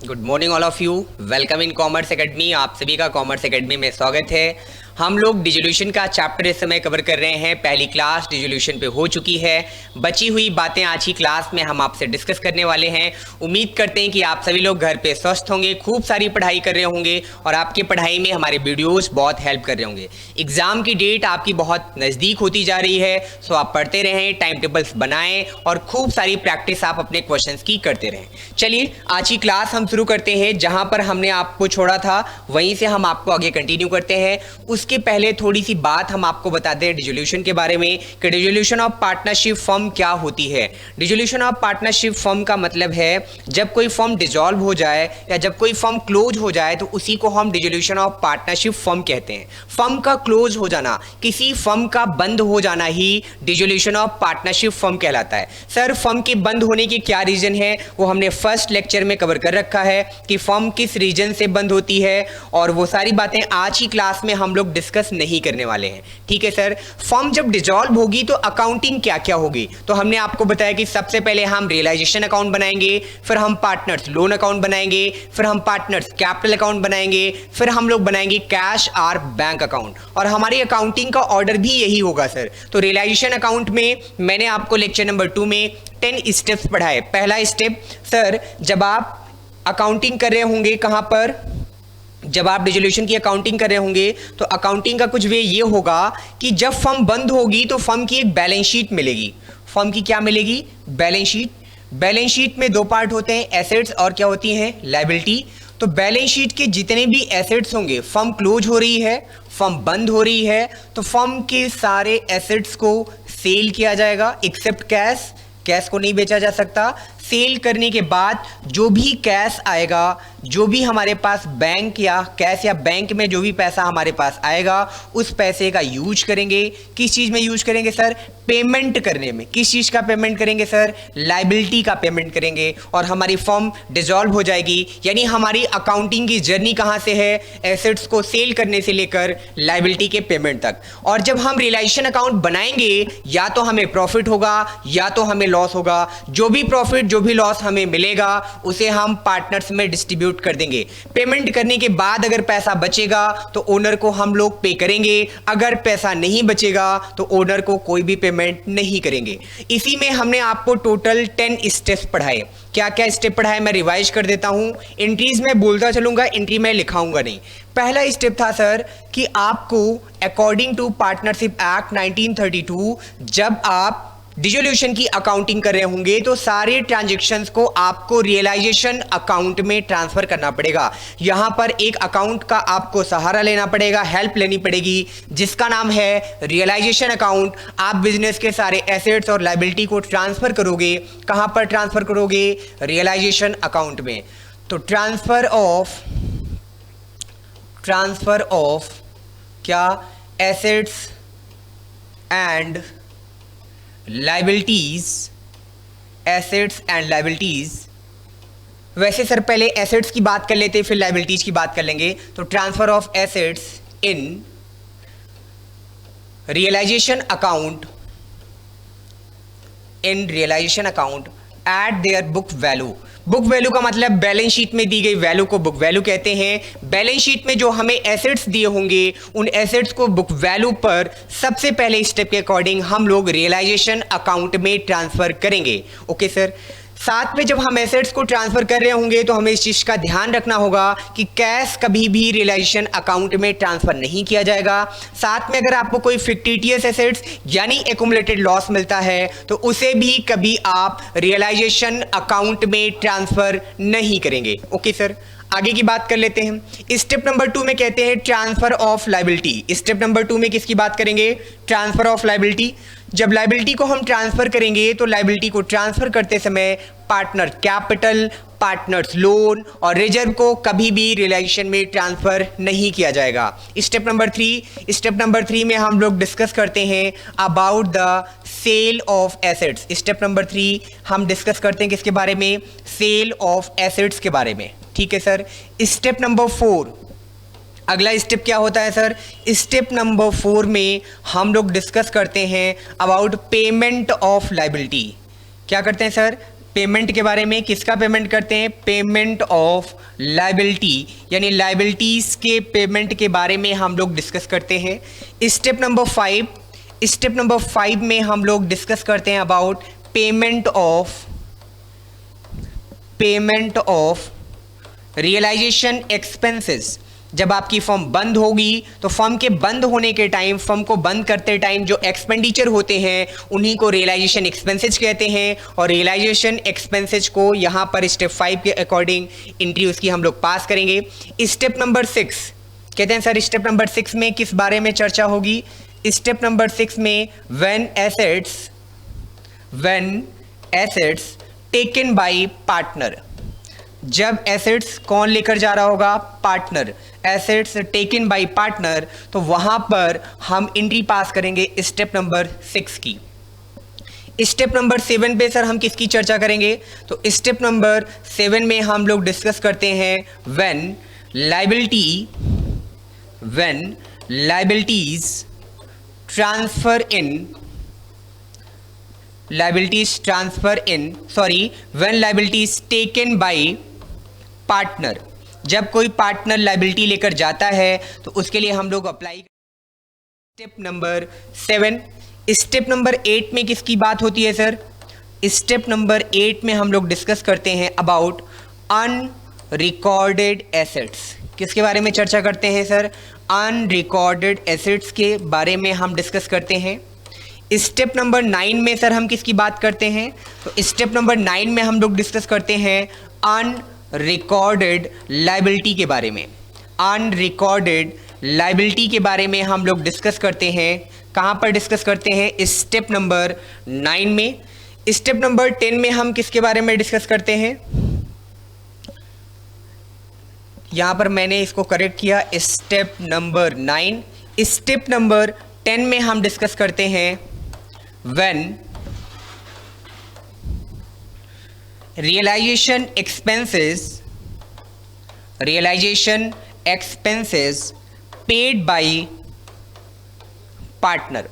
Good morning all of you. Welcome in commerce academy. आप सभी का कॉमर्स एकेडमी में स्वागत है। हम लोग डिसोल्यूशन का चैप्टर इस समय कवर कर रहे हैं। पहली क्लास डिसोल्यूशन पे हो चुकी है। बची हुई बातें आज की क्लास में हम आपसे डिस्कस करने वाले हैं। उम्मीद करते हैं कि आप सभी लोग घर पे स्वस्थ होंगे, खूब सारी पढ़ाई कर रहे होंगे और आपकी पढ़ाई में हमारे वीडियोस बहुत हेल्प कर रहे होंगे। एग्जाम की डेट आपकी बहुत नज़दीक होती जा रही है, सो आप पढ़ते रहें, टाइम टेबल्स बनाएं और खूब सारी प्रैक्टिस आप अपने क्वेश्चंस की करते रहें। चलिए आज की क्लास हम शुरू करते हैं। जहां पर हमने आपको छोड़ा था वहीं से हम आपको आगे कंटिन्यू करते हैं। उसके पहले थोड़ी सी बात हम आपको बताते हैं डिसोल्यूशन के बारे में कि डिसोल्यूशन ऑफ पार्टनरशिप फर्म क्या होती है। डिसोल्यूशन ऑफ पार्टनरशिप फर्म का मतलब है जब कोई फर्म डिसॉल्व हो जाए या जब कोई फर्म क्लोज हो जाए तो उसी को हम डिसोल्यूशन ऑफ पार्टनरशिप फर्म कहते हैं। फर्म का क्लोज हो जाना, किसी फर्म का बंद हो जाना ही डिसोल्यूशन ऑफ पार्टनरशिप फर्म कहलाता है। सर फर्म के बंद होने के क्या रीजन है वो हमने फर्स्ट लेक्चर में कवर कर रखा है कि फर्म किस रीजन से बंद होती है, और वो सारी बातें आज की क्लास में हम लोग डिस्कस नहीं करने वाले हैं। ठीक है सर। फर्म जब डिसॉल्व होगी तो अकाउंटिंग क्या क्या होगी, तो हमने आपको बताया कि सबसे पहले हम रियलाइजेशन अकाउंट बनाएंगे, फिर हम पार्टनर्स लोन अकाउंट बनाएंगे, फिर हम पार्टनर्स कैपिटल अकाउंट बनाएंगे, फिर हम लोग बनाएंगे कैश और बैंक अकाउंट। और हमारी अकाउंटिंग का ऑर्डर भी यही होगा सर। तो रियलाइजेशन अकाउंट में मैंने आपको लेक्चर नंबर 2 में 10 स्टेप्स पढ़ाए। पहला स्टेप सर, जब आप अकाउंटिंग कर रहे होंगे, कहां पर, जब आप डिसोल्यूशन की अकाउंटिंग कर रहे होंगे तो अकाउंटिंग का कुछ वे ये होगा कि जब फर्म बंद होगी तो फर्म की एक बैलेंस शीट मिलेगी। फर्म की क्या मिलेगी? Balance sheet. बैलेंस शीट में दो पार्ट होते हैं, एसेट्स और क्या होती हैं? लायबिलिटी। तो बैलेंस शीट के जितने भी एसेट्स होंगे, फर्म क्लोज हो रही है, फर्म बंद हो रही है, तो फर्म के सारे एसेट्स को सेल किया जाएगा एक्सेप्ट कैश। कैश को नहीं बेचा जा सकता। सेल करने के बाद जो भी कैश आएगा, जो भी हमारे पास बैंक या कैश या बैंक में जो भी पैसा हमारे पास आएगा उस पैसे का यूज करेंगे। किस चीज़ में यूज करेंगे सर? पेमेंट करने में। किस चीज़ का पेमेंट करेंगे सर? लायबिलिटी का पेमेंट करेंगे। और हमारी फर्म डिसॉल्व हो जाएगी। यानी हमारी अकाउंटिंग की जर्नी कहाँ से है? एसेट्स को सेल करने से लेकर लायबिलिटी के पेमेंट तक। और जब हम रियलाइजेशन अकाउंट बनाएंगे या तो हमें प्रॉफिट होगा या तो हमें लॉस होगा। जो भी प्रॉफिट जो भी लॉस हमें मिलेगा उसे हम पार्टनर्स में डिस्ट्रीब्यूट कर देंगे। पेमेंट करने के बाद अगर पैसा बचेगा तो ओनर को हम लोग पे करेंगे। अगर पैसा नहीं बचेगा तो ओनर को कोई भी पेमेंट नहीं करेंगे। इसी में हमने आपको टोटल 10 स्टेप्स पढ़ाए। क्या क्या स्टेप पढ़ाए मैं रिवाइज कर देता हूं। एंट्रीज में बोलता चलूंगा, एंट्री में लिखाऊंगा नहीं। पहला स्टेप था सर कि आपको अकॉर्डिंग टू पार्टनरशिप एक्ट 1932 जब आप डिसोल्यूशन की अकाउंटिंग कर रहे होंगे तो सारे ट्रांजैक्शंस को आपको रियलाइजेशन अकाउंट में ट्रांसफर करना पड़ेगा। यहां पर एक अकाउंट का आपको सहारा लेना पड़ेगा, हेल्प लेनी पड़ेगी, जिसका नाम है रियलाइजेशन अकाउंट। आप बिजनेस के सारे एसेट्स और लायबिलिटी को ट्रांसफर करोगे। कहां पर ट्रांसफर करोगे? रियलाइजेशन अकाउंट में। तो ट्रांसफर ऑफ क्या? Assets and liabilities. Assets and liabilities. वैसे सर पहले एसेट्स की बात कर लेते हैं फिर लायबिलिटीज की बात कर लेंगे। तो transfer of assets in realisation account at their book value. Book value का मतलब बैलेंस शीट में दी गई वैल्यू को बुक वैल्यू कहते हैं। बैलेंस शीट में जो हमें एसेट्स दिए होंगे उन एसेट्स को बुक वैल्यू पर सबसे पहले स्टेप के अकॉर्डिंग हम लोग रियलाइजेशन अकाउंट में ट्रांसफर करेंगे। Okay sir. साथ में जब हम एसेट्स को ट्रांसफर कर रहे होंगे तो हमें इस चीज का ध्यान रखना होगा कि कैश कभी भी रियलाइजेशन अकाउंट में ट्रांसफर नहीं किया जाएगा। साथ में अगर आपको कोई फिक्टिटियस एसेट्स यानी एक्युमुलेटेड लॉस मिलता है तो उसे भी कभी आप रियलाइजेशन अकाउंट में ट्रांसफर नहीं करेंगे। Okay sir. आगे की बात कर लेते हैं। स्टेप नंबर 2 में कहते हैं transfer of liability. Step number 2 में किसकी बात करेंगे? Transfer of liability. जब लायबिलिटी को हम ट्रांसफर करेंगे तो लायबिलिटी को ट्रांसफर करते समय पार्टनर कैपिटल, पार्टनर्स लोन और रिजर्व को कभी भी रियलाइजेशन में ट्रांसफर नहीं किया जाएगा। स्टेप नंबर 3 में हम लोग डिस्कस करते हैं about the sale of assets. Step number 3 हम डिस्कस करते हैं किसके बारे में? सेल ऑफ एसेट्स के बारे में। ठीक है सर। स्टेप नंबर 4, अगला स्टेप क्या होता है सर? स्टेप नंबर 4 में हम लोग डिस्कस करते हैं अबाउट पेमेंट ऑफ लायबिलिटी। क्या करते हैं सर? पेमेंट के बारे में। किसका पेमेंट करते हैं? पेमेंट ऑफ लायबिलिटी, यानी लायबिलिटीज के पेमेंट के बारे में हम लोग डिस्कस करते हैं। स्टेप नंबर 5 में हम लोग डिस्कस करते हैं about payment of realisation expenses. जब आपकी फर्म बंद होगी तो फर्म के बंद होने के टाइम, फर्म को बंद करते टाइम जो एक्सपेंडिचर होते हैं उन्हीं को रियलाइजेशन एक्सपेंसेस कहते हैं। और रियलाइजेशन एक्सपेंसेस को यहाँ पर स्टेप 5 के अकॉर्डिंग एंट्री उसकी हम लोग पास करेंगे। स्टेप नंबर 6 कहते हैं सर, स्टेप नंबर 6 में किस बारे में चर्चा होगी? स्टेप नंबर 6 में when assets taken by partner. जब एसेट्स कौन लेकर जा रहा होगा? Partner. Assets taken by partner, तो वहां पर हम एंट्री पास करेंगे स्टेप नंबर 6 की। स्टेप नंबर 7 पे सर हम किसकी चर्चा करेंगे? तो स्टेप नंबर 7 में हम लोग डिस्कस करते हैं when liabilities transfer in when liabilities taken by partner. जब कोई पार्टनर लायबिलिटी लेकर जाता है तो उसके लिए हम लोग apply. Step number 7। Step number 8 में किसकी बात होती है सर? स्टेप नंबर 8 में हम लोग डिस्कस करते हैं अबाउट अनरिकॉर्डेड एसेट्स। किसके बारे में चर्चा करते हैं सर? अनरिकॉर्डेड एसेट्स के बारे में हम डिस्कस करते हैं। स्टेप नंबर 9 में सर हम किसकी बात करते हैं? तो स्टेप नंबर 9 में हम लोग डिस्कस करते हैं अनरिकॉर्डेड लायबिलिटी के बारे में। अनरिकॉर्डेड लायबिलिटी के बारे में हम लोग डिस्कस करते हैं। कहाँ पर डिस्कस करते हैं? स्टेप नंबर 9 में। स्टेप नंबर 10 में हम किसके बारे में डिस्कस करते हैं? यहाँ पर मैंने इसको करेक्ट किया, स्टेप नंबर 9। स्टेप नंबर 10 में हम डिस्कस करते हैं when realisation expenses paid by partner.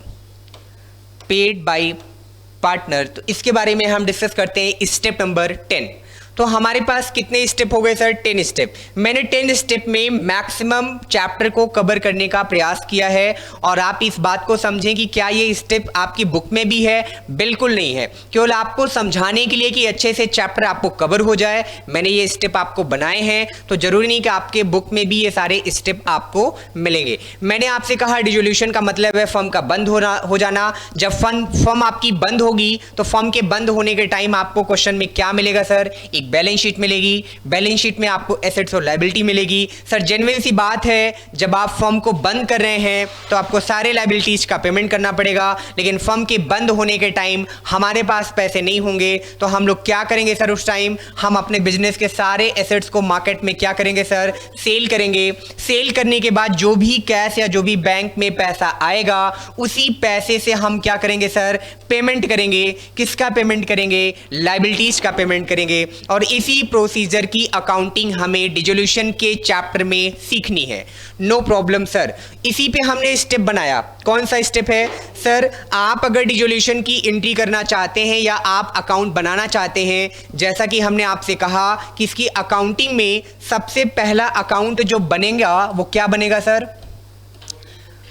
तो इसके बारे में हम डिस्कस करते हैं स्टेप नंबर 10। तो हमारे पास कितने स्टेप हो गए सर? 10 स्टेप। मैंने 10 स्टेप में मैक्सिमम चैप्टर को कवर करने का प्रयास किया है। और आप इस बात को समझें कि क्या ये स्टेप आपकी बुक में भी है? बिल्कुल नहीं है। केवल आपको समझाने के लिए कि अच्छे से चैप्टर आपको कवर हो जाए मैंने ये स्टेप आपको बनाए हैं। तो जरूरी नहीं कि आपके बुक में भी ये सारे स्टेप आपको मिलेंगे। मैंने आपसे कहा डिसोल्यूशन का मतलब है फर्म का बंद हो जाना। जब फर्म आपकी बंद होगी तो फर्म के बंद होने के टाइम आपको क्वेश्चन में क्या मिलेगा सर? बैलेंस शीट मिलेगी। बैलेंस शीट में आपको एसेट्स और लायबिलिटी मिलेगी। सर जेन्युइन सी बात है, जब आप फर्म को बंद कर रहे हैं तो आपको सारे लायबिलिटीज का पेमेंट करना पड़ेगा। लेकिन फर्म के बंद होने के टाइम हमारे पास पैसे नहीं होंगे तो हम लोग क्या करेंगे सर? उस टाइम हम अपने बिजनेस के सारे एसेट्स को मार्केट में क्या करेंगे सर? सेल करेंगे। सेल करने के बाद जो भी कैश या जो भी बैंक में पैसा आएगा उसी पैसे से हम क्या करेंगे सर? पेमेंट करेंगे। किसका पेमेंट करेंगे? लायबिलिटीज का पेमेंट करेंगे। और इसी प्रोसीजर की अकाउंटिंग हमें डिसोल्यूशन के चैप्टर में सीखनी है। No problem sir. इसी पे हमने स्टेप बनाया। कौन सा स्टेप है सर? आप अगर डिसोल्यूशन की एंट्री करना चाहते हैं या आप अकाउंट बनाना चाहते हैं, जैसा कि हमने आपसे कहा कि इसकी अकाउंटिंग में सबसे पहला अकाउंट जो बनेगा वो क्या बनेगा सर?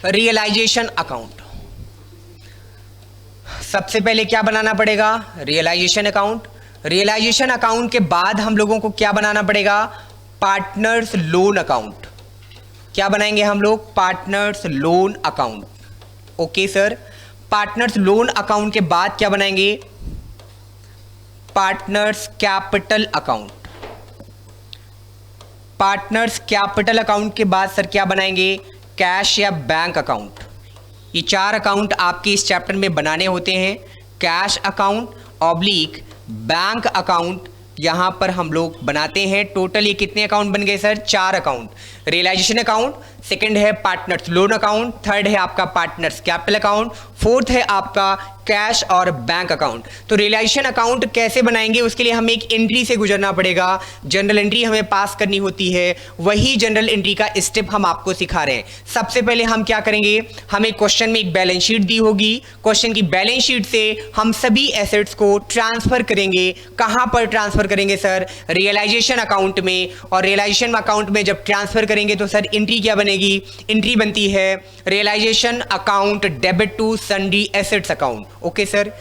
Realisation account. सबसे पहले क्या बनाना पड़ेगा? Realisation account. रियलाइजेशन अकाउंट के बाद हम लोगों को क्या बनाना पड़ेगा? Partners loan account. क्या बनाएंगे हम लोग? Partners loan account. Okay sir. Partners loan account के बाद क्या बनाएंगे? Partners capital account. Partners capital account के बाद सर क्या बनाएंगे? कैश या बैंक अकाउंट। ये 4 अकाउंट आपके इस चैप्टर में बनाने होते हैं। Cash account oblique bank account यहां पर हम लोग बनाते हैं। टोटल ये कितने अकाउंट बन गए sir? 4 account. Realisation account, second है पार्टनर्स लोन अकाउंट, थर्ड है आपका पार्टनर्स कैपिटल अकाउंट, फोर्थ है आपका कैश और बैंक अकाउंट। तो रियलाइजेशन अकाउंट कैसे बनाएंगे, उसके लिए हमें एक एंट्री से गुजरना पड़ेगा। जनरल एंट्री हमें पास करनी होती है, वही जनरल एंट्री का स्टेप हम आपको सिखा रहे हैं। सबसे पहले हम क्या करेंगे, हमें क्वेश्चन में एक बैलेंस शीट दी होगी, क्वेश्चन की बैलेंस शीट से हम सभी एसेट्स को ट्रांसफर करेंगे। कहां पर ट्रांसफर करेंगे सर, रियलाइजेशन अकाउंट में। और रियलाइजेशन अकाउंट में जब ट्रांसफर करेंगे तो सर एंट्री क्या बनेगी, एंट्री बनती है realisation account debit to sundry assets account. Okay sir,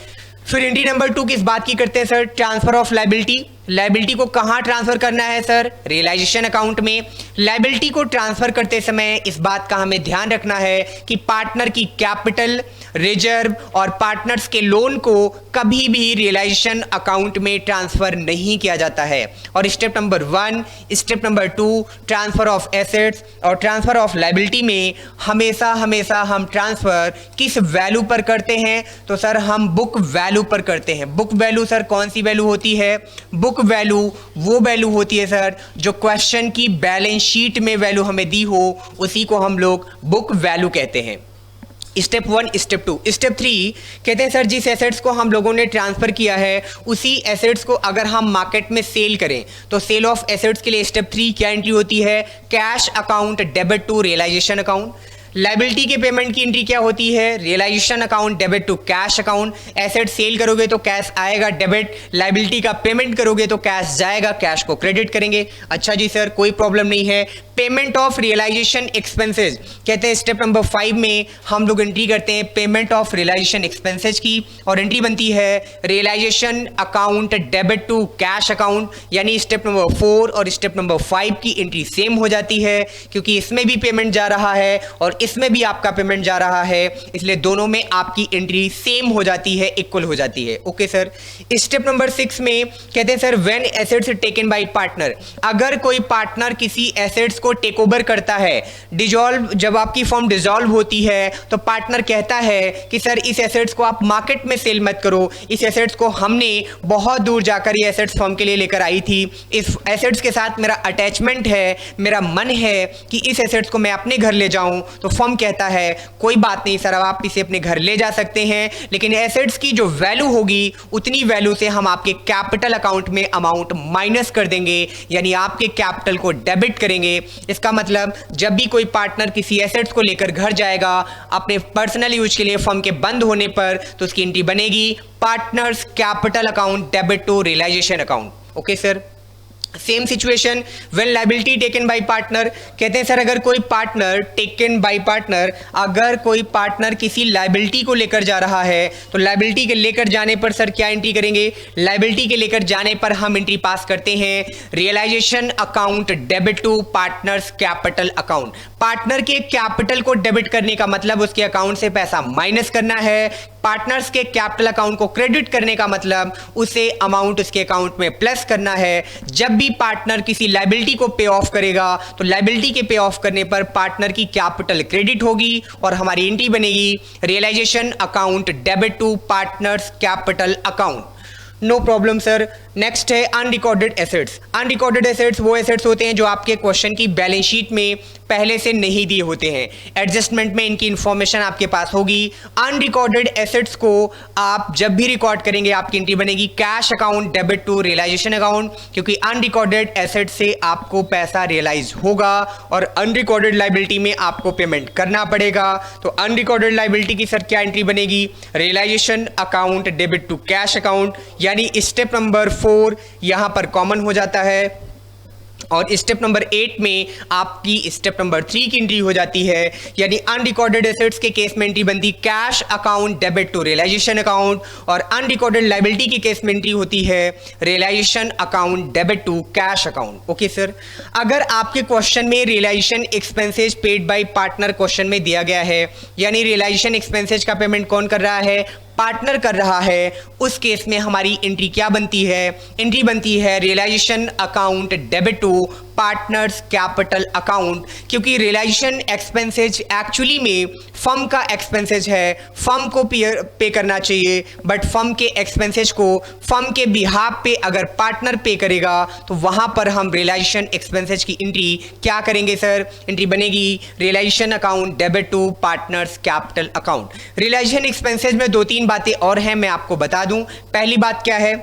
फिर एंट्री नंबर 2 किस बात की करते हैं sir, transfer of liability. Liability को कहां ट्रांसफर करना है सर, रियलाइजेशन अकाउंट में। लायबिलिटी को ट्रांसफर करते समय इस बात का हमें ध्यान रखना है कि पार्टनर की कैपिटल, रिजर्व और पार्टनर्स के लोन को कभी भी रियलाइजेशन अकाउंट में ट्रांसफर नहीं किया जाता है। और step number 1, step number 2 transfer of assets और ट्रांसफर ऑफ लायबिलिटी में हमेशा हम ट्रांसफर किस वैल्यू पर करते हैं, तो सर हम बुक वैल्यू पर करते हैं। बुक वैल्यू सर कौन सी वैल्यू होती है, बुक वैल्यू वो वैल्यू होती है सर जो क्वेश्चन की बैलेंस शीट में वैल्यू हमें दी हो, उसी को हम लोग बुक वैल्यू कहते हैं। स्टेप 1, स्टेप 2, स्टेप 3 कहते हैं सर जिस एसेट्स को हम लोगों ने ट्रांसफर किया है उसी एसेट्स को अगर हम मार्केट में सेल करें तो सेल ऑफ एसेट्स के लिए स्टेप 3 क्या एंट्री होती है, cash account debit to realisation account. Liability के पेमेंट की एंट्री क्या होती है, realisation account debit to cash account. Asset sale करोगे तो कैश आएगा डेबिट, लायबिलिटी का पेमेंट करोगे तो कैश जाएगा, कैश को क्रेडिट करेंगे। अच्छा जी सर, कोई प्रॉब्लम नहीं है। पेमेंट ऑफ रियलाइजेशन एक्सपेंसेस कहते हैं स्टेप नंबर 5 में हम लोग एंट्री करते हैं पेमेंट ऑफ रियलाइजेशन एक्सपेंसेस की, और एंट्री बनती है realisation account debit to cash account. यानी स्टेप नंबर 4 और स्टेप नंबर 5 की एंट्री सेम हो जाती है, क्योंकि इसमें भी पेमेंट जा रहा है और इसमें भी आपका पेमेंट जा रहा है, इसलिए दोनों में आपकी एंट्री सेम हो जाती है, इक्वल हो जाती है। ओके सर, स्टेप नंबर 6 में कहते हैं sir when assets taken by partner, अगर कोई पार्टनर किसी एसेट्स को टेक ओवर करता है, डिसॉल्व, जब आपकी फर्म डिसॉल्व होती है तो पार्टनर कहता है कि सर इस एसेट्स को आप मार्केट में सेल मत करो, इस एसेट्स को हमने बहुत दूर जाकर ये एसेट्स फर्म के लिए लेकर आई थी, इस एसेट्स के साथ मेरा अटैचमेंट है, मेरा मन है कि इस एसेट्स को मैं अपने घर ले जाऊं। तो फर्म कहता है कोई बात नहीं सर, अब आप इसे अपने घर ले जा सकते हैं, लेकिन एसेट्स की जो वैल्यू होगी उतनी वैल्यू से हम आपके कैपिटल अकाउंट में अमाउंट माइनस कर देंगे, यानी आपके कैपिटल को डेबिट करेंगे। इसका मतलब जब भी कोई पार्टनर किसी एसेट्स को लेकर घर जाएगा अपने पर्सनल यूज के लिए फर्म के बंद होने पर, तो उसकी एंट्री बनेगी partners capital account debit to realisation account. Okay sir, same situation when liability taken by partner कहते हैं सर अगर कोई पार्टनर टेकन बाय पार्टनर, अगर कोई पार्टनर किसी लायबिलिटी को लेकर जा रहा है तो लायबिलिटी के लेकर जाने पर सर क्या एंट्री करेंगे, लायबिलिटी के लेकर जाने पर हम एंट्री पास करते हैं realisation account debit to partners capital account. Partner के कैपिटल को डेबिट करने का मतलब उसके अकाउंट से पैसा माइनस करना है, पार्टनर्स के कैपिटल अकाउंट को क्रेडिट करने का मतलब उसे अमाउंट उसके अकाउंट में प्लस करना है। जब भी पार्टनर किसी लायबिलिटी को पे ऑफ करेगा तो लायबिलिटी के पे ऑफ करने पर पार्टनर की कैपिटल क्रेडिट होगी और हमारी एंट्री बनेगी realisation account debit to partners capital account. No problem sir. Next है अनरिकॉर्डेड एसेट्स। अनरिकॉर्डेड एसेट्स वो एसेट्स होते हैं जो आपके क्वेश्चन की बैलेंस शीट में पहले से नहीं दिए होते हैं, एडजस्टमेंट में इनकी इंफॉर्मेशन आपके पास होगी। अनरिकॉर्डेड एसेट्स को आप जब भी रिकॉर्ड करेंगे आपकी एंट्री बनेगी cash account debit to realisation account, क्योंकि अनरिकॉर्डेड एसेट से आपको पैसा रियलाइज होगा और अनरिकॉर्डेड लायबिलिटी में आपको पेमेंट करना पड़ेगा। तो अनरिकॉर्डेड लायबिलिटी की सर क्या एंट्री बनेगी, realisation account debit to cash account, यानी स्टेप नंबर 4 यहां पर कॉमन हो जाता है। और स्टेप नंबर 8 में आपकी स्टेप नंबर 3 की एंट्री हो जाती है, यानी अनरिकॉर्डेड एसेट्स के केस में एंट्री बनती cash account debit to realisation account, और अनरिकॉर्डेड लायबिलिटी के केस में एंट्री होती है realisation account debit to cash account. Okay sir, अगर आपके क्वेश्चन में realisation expenses paid by partner question में दिया गया है, यानी रियलाइजेशन एक्सपेंसेस का पेमेंट कौन कर रहा है, पार्टनर कर रहा है, उस केस में हमारी एंट्री क्या बनती है, एंट्री बनती है realisation account debit to partners capital account, क्योंकि रियलाइजेशन एक्सपेंसेज एक्चुअली में फर्म का एक्सपेंसेज है, फर्म को पे करना चाहिए, बट फर्म के एक्सपेंसेज को फर्म के बिहाफ पे अगर पार्टनर पे करेगा तो वहां पर हम रियलाइजेशन एक्सपेंसेज की एंट्री क्या करेंगे सर? एंट्री बनेगी realisation account debit to partners capital account. Realisation expenses में 2-3 बातें और हैं, मैं आपको बता दूं। पहली बात क्या है,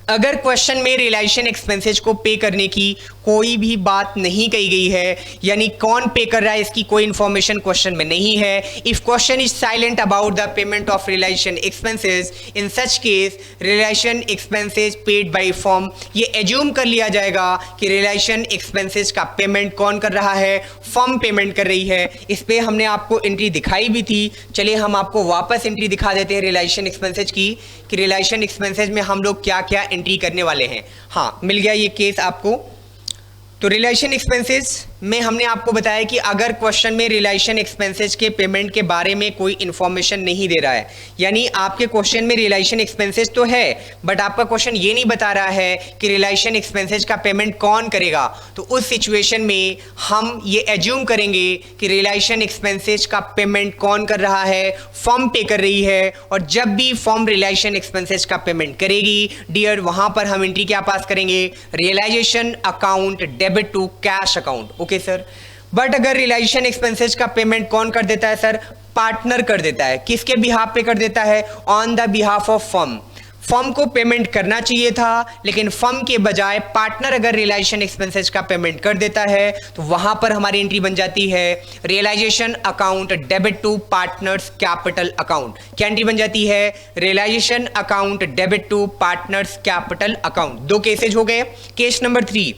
अगर क्वेश्चन में रियलाइजेशन एक्सपेंसेज को पे करने की कोई भी बात नहीं कही गई है, यानी कौन पे कर रहा है इसकी कोई इंफॉर्मेशन क्वेश्चन में नहीं है, if question is silent about the payment of realisation expenses, in such case realisation expenses paid by firm, ये एज्यूम कर लिया जाएगा कि रियलाइजेशन एक्सपेंसेज का पेमेंट कौन कर रहा है? फर्म पेमेंट कर रही है। इस पे हमने आपको एंट्री दिखाई भी थी, चलिए हम आपको वापस एंट्री दिखा देते हैं रियलाइजेशन एक्सपेंसेज की, कि रियलाइजेशन एक्सपेंसेज में हम लोग क्या क्या एंट्री करने वाले हैं। हाँ, मिल गया ये केस आपको। तो रियलाइजेशन एक्सपेंसेज में हमने आपको बताया कि अगर क्वेश्चन में रियलाइजेशन एक्सपेंसेज के पेमेंट के बारे में कोई इंफॉर्मेशन नहीं दे रहा है, यानी आपके क्वेश्चन में रियलाइजेशन एक्सपेंसेज तो है बट आपका क्वेश्चन ये नहीं बता रहा है कि रियलाइजेशन एक्सपेंसेज का पेमेंट कौन करेगा, तो उस सिचुएशन में हम ये एज्यूम करेंगे कि रियलाइजेशन एक्सपेंसेज का पेमेंट कौन कर रहा है? फर्म पे कर रही है। और जब भी फर्म रियलाइजेशन एक्सपेंसेज का पेमेंट करेगी डियर, वहां पर हम एंट्री क्या पास करेंगे? Realisation account debit to cash account. Okay sir, but अगर रियलाइजेशन एक्सपेंसेज का पेमेंट कौन कर देता है सर? पार्टनर कर देता है। किसके बिहाफ पे कर देता है? On the behalf of firm. Firm को पेमेंट करना चाहिए था, लेकिन फर्म के बजाय पार्टनर अगर रियलाइजेशन एक्सपेंसेज का पेमेंट कर देता है तो वहां पर हमारी एंट्री बन जाती है realisation account debit to partners capital account. क्या एंट्री बन जाती है? Realisation account debit to partners capital account. 2 cases हो गए। केस नंबर 3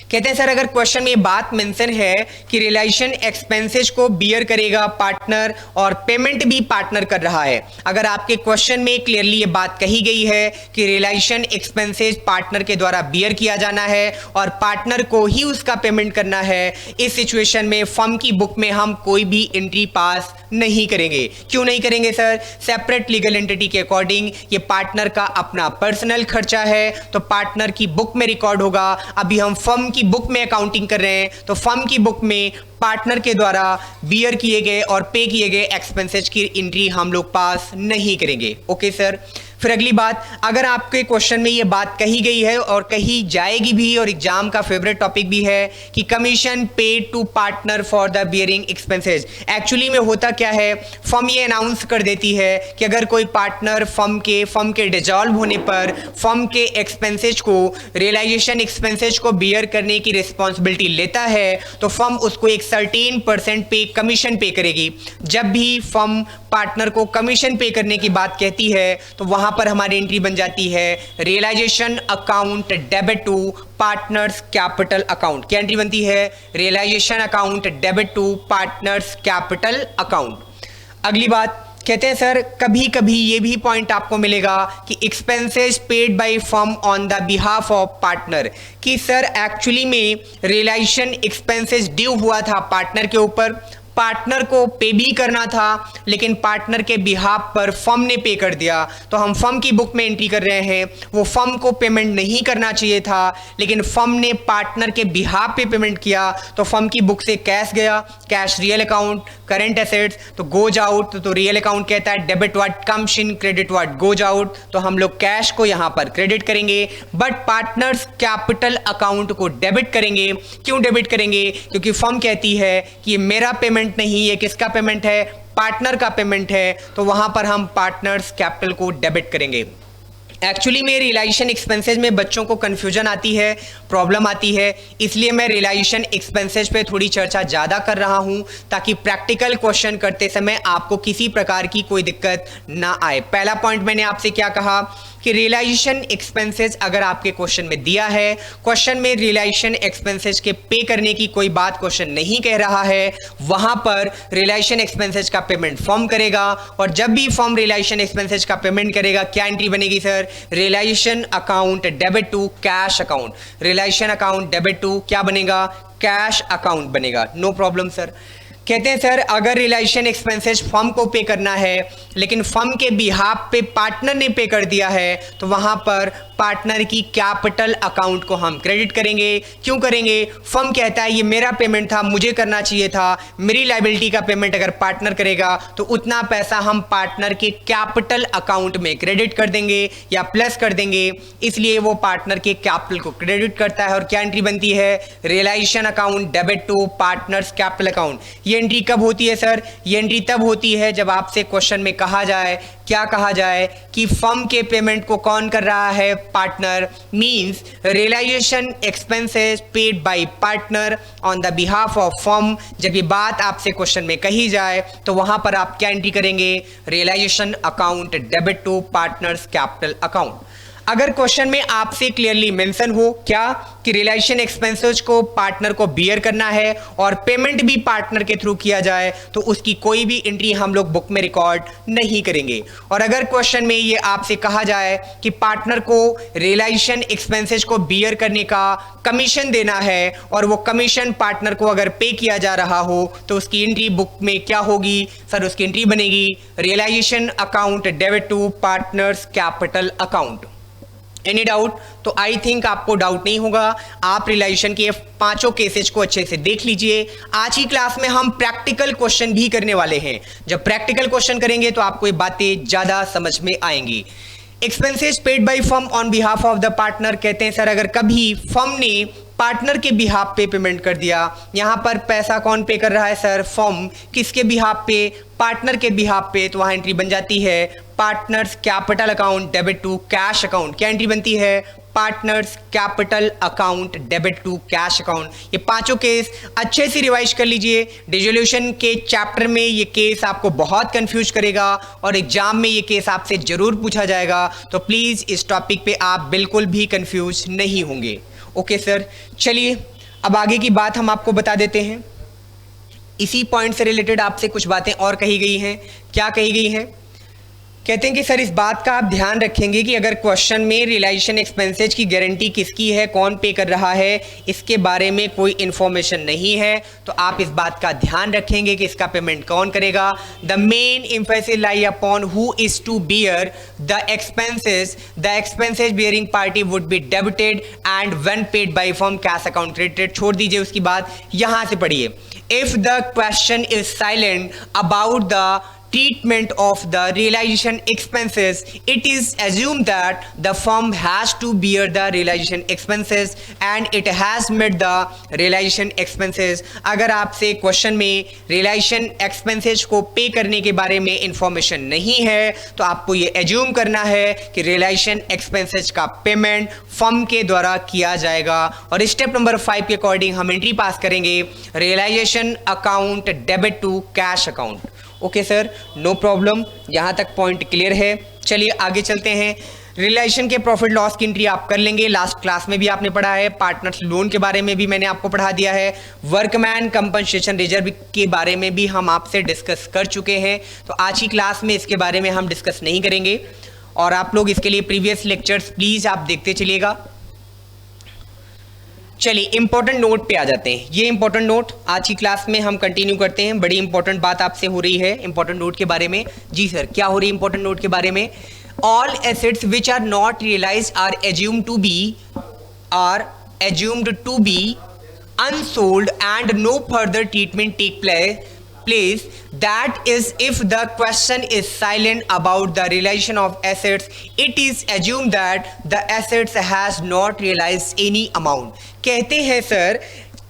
कहते हैं सर, अगर क्वेश्चन में ये बात मेंशन है कि रियलाइजेशन एक्सपेंसेज को बियर करेगा पार्टनर और पेमेंट भी पार्टनर कर रहा है, अगर आपके क्वेश्चन में क्लियरली ये बात कही गई है कि रियलाइजेशन एक्सपेंसेज पार्टनर के द्वारा बियर किया जाना है और पार्टनर को ही उसका पेमेंट करना है, इस सिचुएशन में फर्म की बुक में हम कोई भी एंट्री पास नहीं करेंगे। क्यों नहीं करेंगे सर? सेपरेट लीगल एंटिटी के अकॉर्डिंग ये पार्टनर का अपना पर्सनल खर्चा है, तो पार्टनर की बुक में रिकॉर्ड होगा। अभी हम फर्म की बुक में अकाउंटिंग कर रहे हैं, तो फर्म की बुक में पार्टनर के द्वारा बियर किए गए और पे किए गए एक्सपेंसेज की एंट्री हम लोग पास नहीं करेंगे। ओके सर, फिर अगली बात, अगर आपके क्वेश्चन में ये बात कही गई है और कही जाएगी भी और एग्जाम का फेवरेट टॉपिक भी है कि commission paid to partner for the bearing expenses, actually में होता क्या है, फर्म ये अनाउंस कर देती है कि अगर कोई पार्टनर फर्म के डिसॉल्व होने पर फर्म के एक्सपेंसेज को, रियलाइजेशन एक्सपेंसेज को बियर करने की रिस्पॉन्सिबिलिटी लेता है तो फर्म उसको एक सर्टेन % पे कमीशन पे करेगी। जब भी फर्म पार्टनर को कमीशन पे करने की बात कहती है तो वहां पर हमारी एंट्री बन जाती है realisation account debit to partners capital account. क्या एंट्री बनती है? Realisation account debit to partners capital account. अगली बात, कहते हैं सर, कभी कभी ये भी पॉइंट आपको मिलेगा कि expenses paid by firm on the behalf of partner, कि सर एक्चुअली में रियलाइजेशन एक्सपेंसेस ड्यू हुआ था पार्टनर के ऊपर, पार्टनर को पे भी करना था, लेकिन पार्टनर के बिहाफ पर फर्म ने पे कर दिया, तो हम फर्म की बुक में एंट्री कर रहे हैं। वो फर्म को पेमेंट नहीं करना चाहिए था, लेकिन फर्म ने पार्टनर के बिहाफ पे पेमेंट किया, तो फर्म की बुक से कैश गया, cash real account, current assets तो गोज आउट, तो रियल अकाउंट कहता है debit what comes in, credit what goes out, तो हम लोग कैश को यहां पर क्रेडिट करेंगे, बट पार्टनर्स कैपिटल अकाउंट को डेबिट करेंगे। क्यों डेबिट करेंगे? क्योंकि फर्म कहती है कि ये मेरा पेमेंट नहीं है, किसका पेमेंट है? पार्टनर का पेमेंट है, तो वहां पर हम पार्टनर्स कैपिटल को डेबिट करेंगे। एक्चुअली में रियलाइजेशन एक्सपेंसेज में बच्चों को कन्फ्यूजन आती है, प्रॉब्लम आती है, इसलिए मैं रियलाइजेशन एक्सपेंसेज पे थोड़ी चर्चा ज़्यादा कर रहा हूं ताकि प्रैक्टिकल क्वेश्चन करते समय आपको किसी प्रकार की कोई दिक्कत ना आए। पहला पॉइंट मैंने आपसे क्या कहा कि रियलाइजेशन एक्सपेंसेज अगर आपके क्वेश्चन में दिया है, क्वेश्चन में रियलाइजेशन एक्सपेंसेज के पे करने की कोई बात क्वेश्चन नहीं कह रहा है, वहां पर रियलाइजेशन एक्सपेंसेज का पेमेंट फर्म करेगा, और जब भी फर्म रियलाइजेशन एक्सपेंसेज का पेमेंट करेगा क्या एंट्री बनेगी sir? Realisation account debit to cash account. Realisation account debit to क्या बनेगा? कैश अकाउंट बनेगा। No problem sir. कहते हैं सर अगर रियलाइजेशन एक्सपेंसेस फर्म को पे करना है लेकिन फर्म के बिहाफ पे पार्टनर ने पे कर दिया है तो वहां पर पार्टनर की कैपिटल अकाउंट को हम क्रेडिट करेंगे। क्यों करेंगे? फर्म कहता है ये मेरा पेमेंट था, मुझे करना चाहिए था, मेरी लायबिलिटी का पेमेंट अगर पार्टनर करेगा तो उतना पैसा हम पार्टनर के कैपिटल अकाउंट में क्रेडिट कर देंगे या प्लस कर देंगे, इसलिए वो पार्टनर के कैपिटल को क्रेडिट करता है। और क्या एंट्री बनती है? Realisation account debit to partners capital account. ये एंट्री कब होती है सर? ये एंट्री तब होती है जब आपसे क्वेश्चन में कहा जाए, क्या कहा जाए कि फर्म के पेमेंट को कौन कर रहा है? Partner. Means realisation expenses paid by partner on the behalf of firm. जब ये बात आपसे क्वेश्चन में कही जाए तो वहां पर आप क्या एंट्री करेंगे? Realisation account debit to partners capital account. अगर क्वेश्चन में आपसे क्लियरली मेंशन हो क्या कि रियलाइजेशन एक्सपेंसेस को पार्टनर को बियर करना है और पेमेंट भी पार्टनर के थ्रू किया जाए तो उसकी कोई भी एंट्री हम लोग बुक में रिकॉर्ड नहीं करेंगे। और अगर क्वेश्चन में ये आपसे कहा जाए कि पार्टनर को रियलाइजेशन एक्सपेंसेस को बियर करने का कमीशन देना है और वो कमीशन पार्टनर को अगर पे किया जा रहा हो तो उसकी एंट्री बुक में क्या होगी? सर उसकी एंट्री बनेगी realisation account debit to partners capital account. Any doubt? तो आई थिंक आपको डाउट नहीं होगा। आप रियलाइजेशन के पांचों केसेस को अच्छे से देख लीजिए। आज की क्लास में हम प्रैक्टिकल क्वेश्चन भी करने वाले हैं। जब प्रैक्टिकल क्वेश्चन करेंगे तो आपको ये बातें ज्यादा समझ में आएंगी। Expenses paid by firm on behalf of the partner. कहते हैं सर अगर कभी फर्म ने पार्टनर के बिहाफ पे पेमेंट कर दिया, यहां पर पैसा कौन पे कर रहा है सर? फर्म। किसके बिहाफ पे? पार्टनर के बिहाफ पे। तो वहां एंट्री बन जाती है partners capital account debit to cash account. क्या एंट्री बनती है? Partners capital account debit to cash account. ये पांचों केस अच्छे से रिवाइज कर लीजिए। डिसोल्यूशन के चैप्टर में ये केस आपको बहुत कंफ्यूज करेगा और एग्जाम में ये केस आपसे जरूर पूछा जाएगा, तो प्लीज इस टॉपिक पे आप बिल्कुल भी कंफ्यूज नहीं होंगे। ओके सर, चलिए अब आगे की बात हम आपको बता देते हैं। इसी पॉइंट से रिलेटेड आपसे कुछ बातें और कही गई हैं। क्या कही गई हैं? कहते हैं कि सर इस बात का आप ध्यान रखेंगे कि अगर क्वेश्चन में रियलाइजेशन एक्सपेंसेस की गारंटी किसकी है, कौन पे कर रहा है, इसके बारे में कोई इन्फॉर्मेशन नहीं है, तो आप इस बात का ध्यान रखेंगे कि इसका पेमेंट कौन करेगा। The main emphasis lie upon who is to bear the expenses bearing party would be debited and when paid by firm cash account credited. छोड़ दीजिए उसकी बात, यहां से पढ़िए। If the question is silent about the treatment of the realization expenses, it is assumed that the firm has to bear the realization expenses and it has met the realization expenses। अगर आपसे question में realization expenses को पे करने के बारे में information नहीं है तो आपको ये एज्यूम करना है कि realization expenses का पेमेंट फर्म के द्वारा किया जाएगा। और स्टेप नंबर 5 के अकॉर्डिंग हम एंट्री पास करेंगे realisation account debit to cash account. Okay sir, no problem, यहाँ तक पॉइंट क्लियर है। चलिए आगे चलते हैं। रियलाइजेशन के प्रॉफिट लॉस की एंट्री आप कर लेंगे, लास्ट क्लास में भी आपने पढ़ा है। पार्टनर्स लोन के बारे में भी मैंने आपको पढ़ा दिया है। वर्कमैन कंपनसेशन रिजर्व के बारे में भी हम आपसे डिस्कस कर चुके हैं, तो आज की क्लास में इसके बारे में हम डिस्कस नहीं करेंगे। और आप लोग इसके लिए प्रीवियस लेक्चर्स प्लीज आप देखते चलिएगा। चलिए इंपॉर्टेंट नोट पे आ जाते हैं। ये इंपॉर्टेंट नोट आज की क्लास में हम कंटिन्यू करते हैं। बड़ी इंपॉर्टेंट बात आपसे हो रही है इंपॉर्टेंट नोट के बारे में। जी सर, क्या हो रही है इंपॉर्टेंट नोट के बारे में? All assets which are not realised are assumed to be unsold and no further treatment take place, that is if the question is silent about the realization of assets, it is assumed that the assets has not realized any amount। कहते हैं sir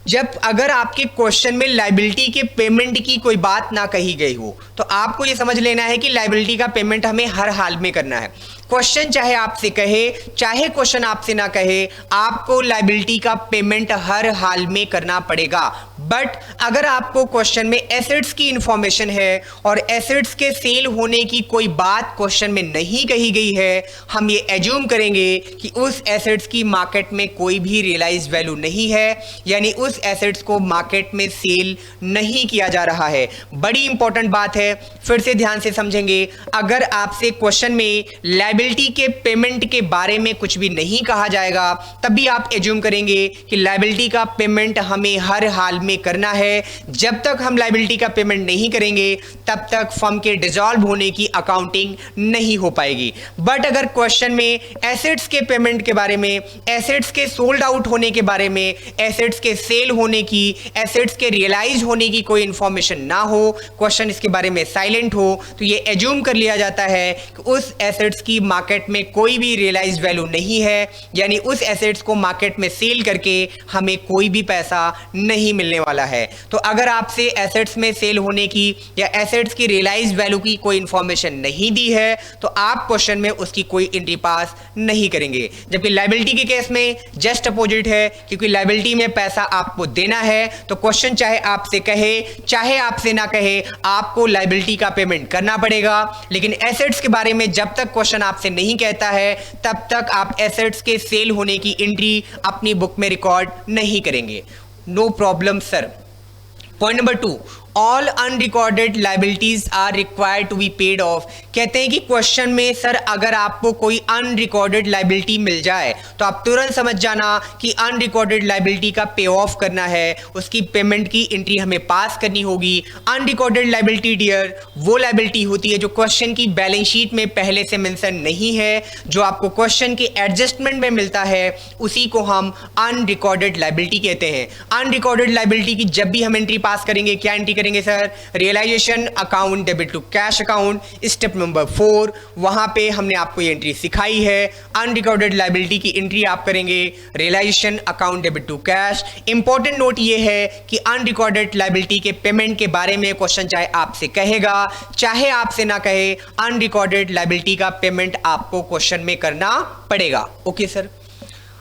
जब अगर आपके question में liability के payment की कोई बात ना कही गई हो तो आपको ये समझ लेना है कि लायबिलिटी का पेमेंट हमें हर हाल में करना है। क्वेश्चन चाहे आपसे कहे चाहे क्वेश्चन आपसे ना कहे, आपको लायबिलिटी का पेमेंट हर हाल में करना पड़ेगा। बट अगर आपको क्वेश्चन में एसेट्स की इंफॉर्मेशन है और एसेट्स के सेल होने की कोई बात क्वेश्चन में नहीं कही गई है, हम ये एज्यूम करेंगे कि उस एसेट्स की मार्केट में कोई भी रियलाइज वैल्यू नहीं है, यानी उस एसेट्स को मार्केट में सेल नहीं किया जा रहा है। बड़ी इंपॉर्टेंट बात है, फिर से ध्यान से समझेंगे। अगर आपसे क्वेश्चन में लायबिलिटी के पेमेंट के बारे में कुछ भी नहीं कहा जाएगा, तभी आप एज्यूम करेंगे कि लायबिलिटी का पेमेंट हमें हर हाल में करना है। जब तक हम लायबिलिटी का पेमेंट नहीं करेंगे तब तक फर्म के डिसॉल्व होने की अकाउंटिंग नहीं हो पाएगी। बट अगर क्वेश्चन में एसेट्स के पेमेंट के बारे में, एसेट्स के सोल्ड आउट होने के बारे में, एसेट्स के सेल होने की, एसेट्स के रियलाइज होने की कोई इंफॉर्मेशन ना हो, क्वेश्चन इसके बारे में साइलेंट हो, तो ये एज्यूम कर लिया जाता है कि उस एसेट्स की मार्केट में कोई भी रियलाइज वैल्यू नहीं है, यानी उस एसेट्स को मार्केट में सेल करके हमें कोई भी पैसा नहीं मिलने वाला है। तो अगर आपसे एसेट्स में सेल होने की या एसेट्स की रियलाइज वैल्यू की कोई इंफॉर्मेशन नहीं दी है तो आप क्वेश्चन में उसकी कोई एंट्री पास नहीं करेंगे। जबकि लायबिलिटी के केस में जस्ट अपोजिट है, क्योंकि लायबिलिटी में पैसा आपको देना है तो क्वेश्चन चाहे आपसे कहे चाहे आपसे ना कहे आपको लायबिलिटी का पेमेंट करना पड़ेगा। लेकिन एसेट्स के बारे में जब तक क्वेश्चन आपसे नहीं कहता है तब तक आप एसेट्स के सेल होने की एंट्री अपनी बुक में रिकॉर्ड नहीं करेंगे। No problem sir. Point number 2, all unrecorded liabilities are required to be paid off. कहते हैं कि क्वेश्चन में सर अगर आपको कोई अनरिकॉर्डेड लाइबिलिटी मिल जाए तो आप तुरंत समझ जाना कि अनरिकॉर्डेड लाइबिलिटी का पे ऑफ करना है, उसकी पेमेंट की एंट्री हमें पास करनी होगी। अनरिकॉर्डेड लाइबिलिटी डियर वो लाइबिलिटी होती है जो क्वेश्चन की बैलेंस शीट में पहले से मेंशन नहीं है, जो आपको क्वेश्चन के एडजस्टमेंट में मिलता है, उसी को हम अनरिकॉर्डेड लाइबिलिटी कहते हैं। अनरिकॉर्डेड लाइबिलिटी की जब भी हम एंट्री पास करेंगे, क्या एंट्री करेंगे sir? Realisation account debit to cash account, step number 4, वहां पे हमने आपको ये एंट्री सिखाई है। अनरिकॉर्डेड लायबिलिटी की एंट्री आप करेंगे realisation account debit to cash. Important note ये है कि अनरिकॉर्डेड लायबिलिटी के पेमेंट के बारे में क्वेश्चन चाहे आपसे कहेगा चाहे आपसे ना कहे, अनरिकॉर्डेड लायबिलिटी का पेमेंट आपको क्वेश्चन में करना पड़ेगा। Okay sir.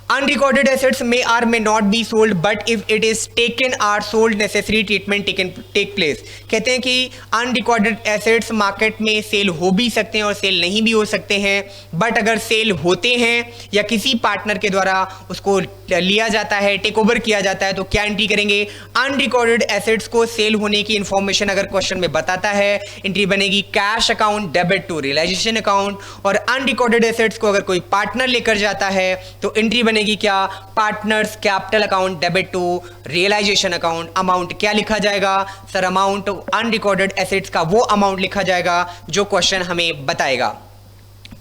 Unrecorded assets may or may not be sold, but if it is taken or sold, necessary treatment take place। कहते हैं कि अनरिकॉर्डेड एसेट्स मार्केट में सेल हो भी सकते हैं और सेल नहीं भी हो सकते हैं, बट अगर सेल होते हैं या किसी पार्टनर के द्वारा उसको लिया जाता है, टेक ओवर किया जाता है, तो क्या एंट्री करेंगे? अनरिकॉर्डेड एसेट्स को सेल होने की इंफॉर्मेशन अगर क्वेश्चन में बताता है, एंट्री बनेगी cash account debit to realisation account. और अनरिकॉर्डेड एसेट्स को अगर कोई पार्टनर लेकर जाता है तो एंट्री बनेगी क्या? Partners capital account debit to realisation account. Amount क्या लिखा जाएगा सर? अमाउंट अनरिकॉर्डेड एसेट्स का वो अमाउंट लिखा जाएगा जो क्वेश्चन हमें बताएगा।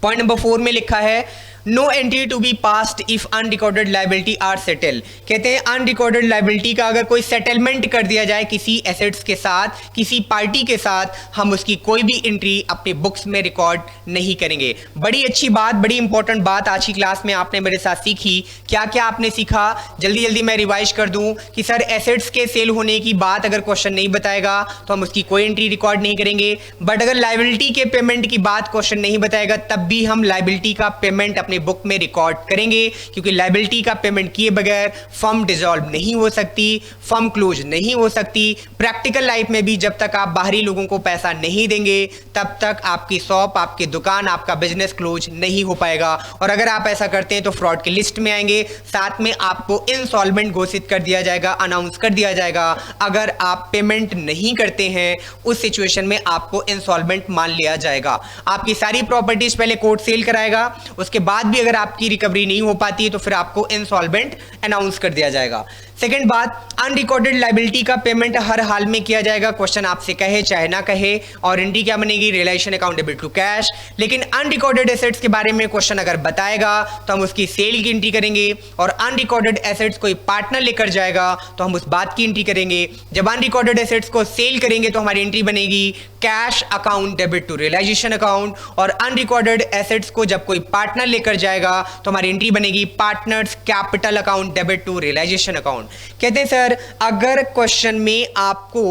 पॉइंट नंबर 4 में लिखा है no entry to be passed if unrecorded liability are settle. कहते हैं अनरिकॉर्डेड लायबिलिटी का अगर कोई सेटलमेंट कर दिया जाए किसी एसेट्स के साथ, किसी पार्टी के साथ, हम उसकी कोई भी एंट्री अपनी बुक्स में रिकॉर्ड नहीं करेंगे। बड़ी अच्छी बात, बड़ी इंपॉर्टेंट बात आज की क्लास में आपने मेरे साथ सीखी। क्या क्या आपने सीखा जल्दी जल्दी मैं रिवाइज कर दूं कि सर एसेट्स के सेल होने की बात अगर क्वेश्चन नहीं बताएगा तो हम उसकी कोई एंट्री रिकॉर्ड नहीं करेंगे, बट अगर लायबिलिटी के पेमेंट की बात क्वेश्चन नहीं बताएगा तब भी हम लायबिलिटी का पेमेंट अपने बुक में रिकॉर्ड करेंगे, क्योंकि लायबिलिटी का पेमेंट किए बगैर फर्म डिसॉल्व नहीं हो सकती, फर्म क्लोज नहीं हो सकती। प्रैक्टिकल लाइफ में भी जब तक आप बाहरी लोगों को पैसा नहीं देंगे तब तक आपकी शॉप, आपकी दुकान, आपका बिजनेस क्लोज नहीं हो पाएगा। और अगर आप ऐसा करते हैं तो फ्रॉड की लिस्ट में आएंगे, साथ में आपको इंसॉल्वेंट घोषित कर दिया जाएगा, अनाउंस कर दिया जाएगा। अगर आप पेमेंट नहीं करते हैं उस सिचुएशन में आपको इंसॉल्वेंट मान लिया जाएगा। आपकी सारी प्रॉपर्टीज पहले कोर्ट सेल कराएगा, उसके बाद भी अगर आपकी रिकवरी नहीं हो पाती है तो फिर आपको इंसॉल्वेंट अनाउंस कर दिया जाएगा। सेकंड बात, अनरिकॉर्डेड लायबिलिटी का पेमेंट हर हाल में किया जाएगा, क्वेश्चन आपसे कहे चाहे ना कहे, और एंट्री क्या बनेगी? Realisation account debit to cash. लेकिन अनरिकॉर्डेड एसेट्स के बारे में क्वेश्चन अगर बताएगा तो हम उसकी सेल की एंट्री करेंगे, और अनरिकॉर्डेड एसेट्स कोई पार्टनर लेकर जाएगा तो हम उस बात की एंट्री करेंगे। जब अनरिकॉर्डेड एसेट्स को सेल करेंगे तो हमारी एंट्री बनेगी cash account debit to realisation account, और अनरिकॉर्डेड एसेट्स को जब कोई पार्टनर लेकर जाएगा तो हमारी एंट्री बनेगी partners capital account debit to realisation account. कहते हैं सर अगर क्वेश्चन में आपको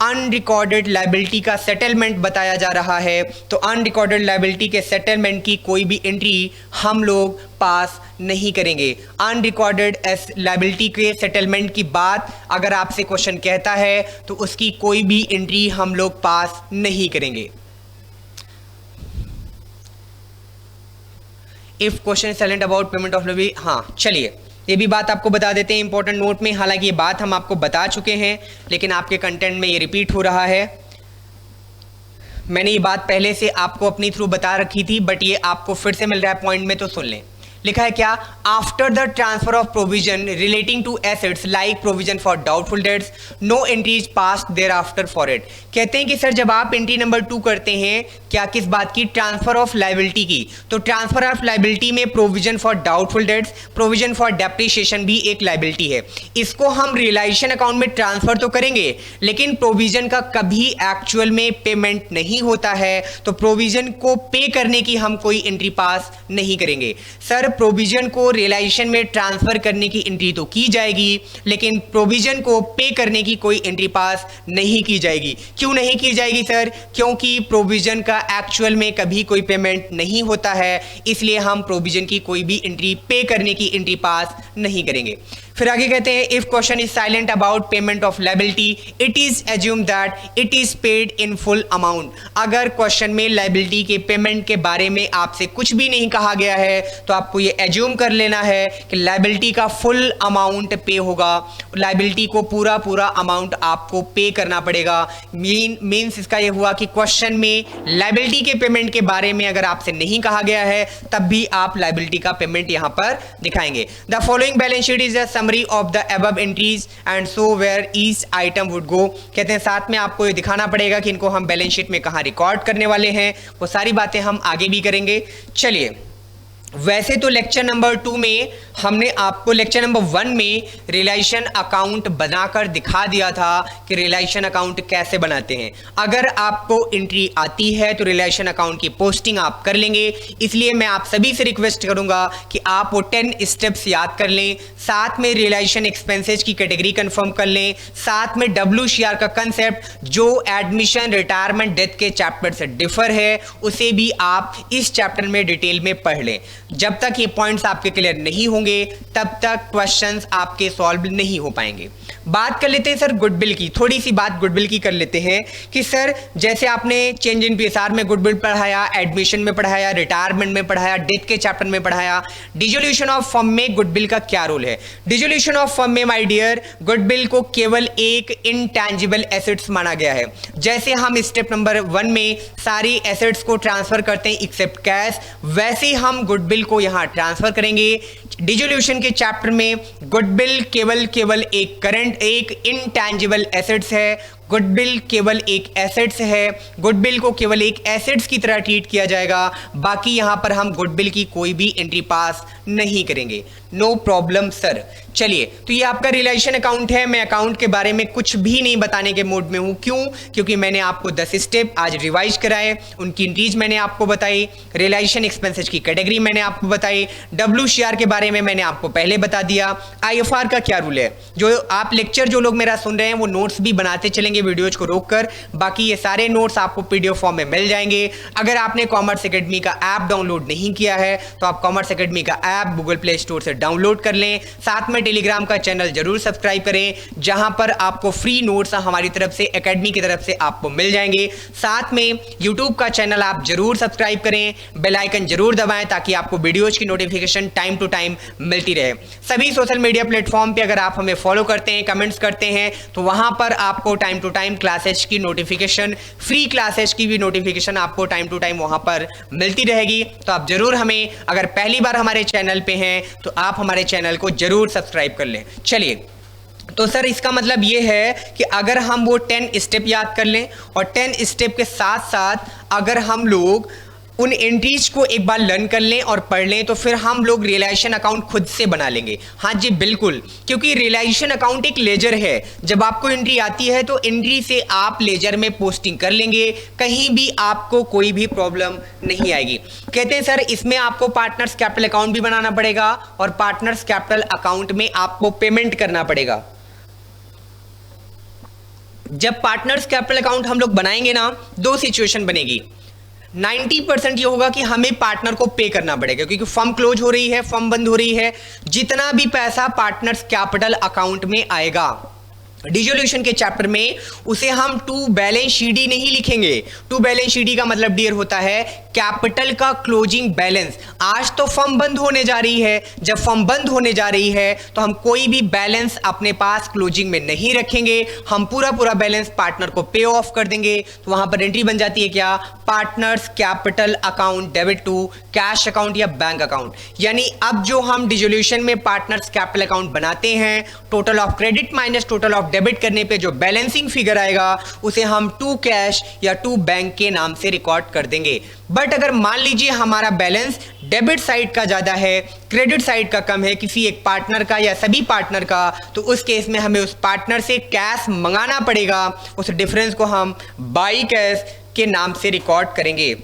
अनरिकॉर्डेड लायबिलिटी का सेटलमेंट बताया जा रहा है तो अनरिकॉर्डेड लायबिलिटी के सेटलमेंट की कोई भी एंट्री हम लोग पास नहीं करेंगे। अनरिकॉर्डेड लायबिलिटी के सेटलमेंट की बात अगर आपसे क्वेश्चन कहता है तो उसकी कोई भी एंट्री हम लोग पास नहीं करेंगे। If question silent about payment of liability, हाँ चलिए ये भी बात आपको बता देते हैं इंपॉर्टेंट नोट में। हालांकि ये बात हम आपको बता चुके हैं लेकिन आपके कंटेंट में ये रिपीट हो रहा है। मैंने ये बात पहले से आपको अपनी थ्रू बता रखी थी बट ये आपको फिर से मिल रहा है पॉइंट में, तो सुन लें। लिखा है क्या, after the transfer of provision relating to assets like provision for doubtful debts no entries passed there after for it. कहते हैं कि सर जब आप एंट्री नंबर 2 करते हैं क्या, किस बात की, ट्रांसफर ऑफ लायबिलिटी की, तो ट्रांसफर ऑफ लायबिलिटी में provision for doubtful dates, provision for depreciation भी एक लायबिलिटी है। इसको हम रियलाइजेशन अकाउंट में ट्रांसफर तो करेंगे लेकिन प्रोविजन का कभी एक्चुअल में पेमेंट नहीं होता है, तो प्रोविजन को पे करने की हम कोई एंट्री पास नहीं करेंगे। सर प्रोविजन को रियलाइजेशन में ट्रांसफर करने की एंट्री तो की जाएगी लेकिन प्रोविजन को पे करने की कोई एंट्री पास नहीं की जाएगी। क्यों नहीं की जाएगी सर? क्योंकि प्रोविजन का एक्चुअल में कभी कोई पेमेंट नहीं होता है, इसलिए हम प्रोविजन की कोई भी एंट्री पे करने की एंट्री पास नहीं करेंगे। फिर आगे कहते हैं if question is silent about payment of liability it is assume that it is paid in full amount. अगर क्वेश्चन में लायबिलिटी के पेमेंट के बारे में आपसे कुछ भी नहीं कहा गया है तो आपको ये एज्यूम कर लेना है कि लायबिलिटी का फुल अमाउंट पे होगा, लायबिलिटी को पूरा अमाउंट आपको पे करना पड़ेगा। मीन्स इसका ये हुआ कि क्वेश्चन में लायबिलिटी के पेमेंट के बारे में अगर आपसे नहीं कहा गया है तब भी आप लायबिलिटी का पेमेंट यहां पर दिखाएंगे। The following balance sheet is a of the above entries and so where each item would go। कहते हैं साथ में आपको ये दिखाना पड़ेगा कि इनको हम बैलेंस शीट में कहां रिकॉर्ड करने वाले हैं, वो सारी बातें हम आगे भी करेंगे। चलिए, वैसे तो लेक्चर नंबर 2 में हमने आपको लेक्चर नंबर 1 में रियलाइजेशन अकाउंट बनाकर दिखा दिया था कि रियलाइजेशन अकाउंट कैसे बनाते हैं। अगर आपको एंट्री आती है तो रियलाइजेशन अकाउंट की पोस्टिंग आप कर लेंगे, इसलिए मैं आप सभी से रिक्वेस्ट करूंगा कि आप वो 10 स्टेप्स याद कर लें, साथ में रियलाइजेशन एक्सपेंसेज की कैटेगरी कंफर्म कर लें, साथ में WCR का कंसेप्ट जो एडमिशन रिटायरमेंट डेथ के चैप्टर से डिफर है उसे भी आप इस चैप्टर में डिटेल में पढ़ लें। जब तक ये पॉइंट्स आपके क्लियर नहीं होंगे तब तक क्वेश्चंस आपके सॉल्व नहीं हो पाएंगे। बात कर लेते हैं सर गुडविल की, थोड़ी सी बात गुडविल की कर लेते हैं कि सर जैसे आपने चेंज इन PSR में गुडविल पढ़ाया, एडमिशन में पढ़ाया, रिटायरमेंट में पढ़ाया, डेथ के चैप्टर में पढ़ाया, डिसोल्यूशन ऑफ फर्म में गुडविल का क्या रोल है। डिसोल्यूशन ऑफ फर्म में माय डियर गुडविल को केवल एक इनटैंजिबल एसेट्स माना गया है। जैसे हम स्टेप नंबर 1 में सारी एसेट्स को ट्रांसफर करते हैं एक्सेप्ट कैश, वैसे हम गुडविल को यहां ट्रांसफर करेंगे। डिसोल्यूशन के चैप्टर में गुडविल केवल एक इनटैंजिबल एसेट्स है, गुडविल केवल एक एसेट्स है, गुडविल को केवल एक एसेट्स की तरह ट्रीट किया जाएगा। बाकी यहां पर हम गुडविल की कोई भी एंट्री पास नहीं करेंगे। No problem sir. चलिए, तो ये आपका रियलाइजेशन अकाउंट है। मैं अकाउंट के बारे में कुछ भी नहीं बताने के मूड में हूं। क्यों? क्योंकि मैंने आपको 10 स्टेप आज रिवाइज कराए, उनकी एंट्रीज मैंने आपको बताई, रियलाइजेशन एक्सपेंसेज की कैटेगरी मैंने आपको बताई, WCR के बारे में मैंने आपको पहले बता दिया, IFR का क्या रूल है। जो आप लेक्चर जो लोग मेरा सुन रहे हैं वो नोट्स भी बनाते चलेंगे वीडियोज को रोककर, बाकी ये सारे नोट्स आपको PDF फॉर्म में मिल जाएंगे। अगर आपने कॉमर्स एकेडमी का ऐप डाउनलोड नहीं किया है तो आप कॉमर्स एकेडमी का ऐप गूगल प्ले स्टोर से डाउनलोड कर लें। साथ में टेलीग्राम का चैनल जरूर सब्सक्राइब करें जहां पर आपको फ्री नोट्स हमारी तरफ से, एकेडमी की तरफ से आपको मिल जाएंगे। साथ में यूट्यूब का चैनल आप जरूर सब्सक्राइब करें, बेल आइकन जरूर दबाएं ताकि आपको वीडियोज की नोटिफिकेशन टाइम टू टाइम मिलती रहे। सभी सोशल मीडिया प्लेटफॉर्म पे अगर आप हमें फॉलो करते हैं, कमेंट्स करते हैं तो वहां पर आपको टाइम टू टाइम क्लासेस की नोटिफिकेशन, फ्री क्लासेस की भी नोटिफिकेशन आपको टाइम टू टाइम वहां पर मिलती रहेगी। तो आप जरूर हमें, अगर पहली बार हमारे चैनल पे हैं तो आप हमारे चैनल को जरूर सब्सक्राइब कर लें। चलिए, तो सर इसका मतलब ये है कि अगर हम वो 10 स्टेप याद कर लें और 10 स्टेप के साथ साथ अगर हम लोग उन एंट्रीज को एक बार लर्न कर लें और पढ़ लें तो फिर हम लोग रियलाइजेशन अकाउंट खुद से बना लेंगे। हाँ जी बिल्कुल, क्योंकि रियलाइजेशन अकाउंट एक लेजर है। जब आपको एंट्री आती है तो एंट्री से आप लेजर में पोस्टिंग कर लेंगे, कहीं भी आपको कोई भी प्रॉब्लम नहीं आएगी। कहते हैं सर इसमें आपको पार्टनर्स कैपिटल अकाउंट भी बनाना पड़ेगा और पार्टनर्स कैपिटल अकाउंट में आपको पेमेंट करना पड़ेगा। जब पार्टनर्स कैपिटल अकाउंट हम लोग बनाएंगे ना, 2 सिचुएशन बनेगी। 90% ये होगा कि हमें पार्टनर को पे करना पड़ेगा क्योंकि फर्म क्लोज हो रही है, फर्म बंद हो रही है। जितना भी पैसा पार्टनर्स कैपिटल अकाउंट में आएगा डिसोल्यूशन के चैप्टर में उसे हम टू बैलेंस शीट नहीं लिखेंगे। टू बैलेंस शीट का मतलब डियर होता है कैपिटल का क्लोजिंग बैलेंस। आज तो फर्म बंद होने जा रही है, जब फर्म बंद होने जा रही है तो हम कोई भी बैलेंस अपने पास क्लोजिंग में नहीं रखेंगे, हम पूरा बैलेंस पार्टनर को पे ऑफ कर देंगे। तो वहां पर एंट्री बन जाती है क्या, partners capital account debit to cash account या बैंक अकाउंट। यानी अब जो हम डिसोल्यूशन में पार्टनर्स कैपिटल अकाउंट बनाते हैं, total of credit minus total of debit करने पे जो बैलेंसिंग फिगर आएगा उसे हम टू कैश या टू बैंक के नाम से रिकॉर्ड कर देंगे। बट अगर मान लीजिए हमारा बैलेंस डेबिट साइड का ज्यादा है, क्रेडिट साइड का कम है, किसी एक पार्टनर का या सभी पार्टनर का, तो उस केस में हमें उस पार्टनर से कैश मंगाना पड़ेगा। उस डिफरेंस को हम बाई कैश के नाम से रिकॉर्ड करेंगे।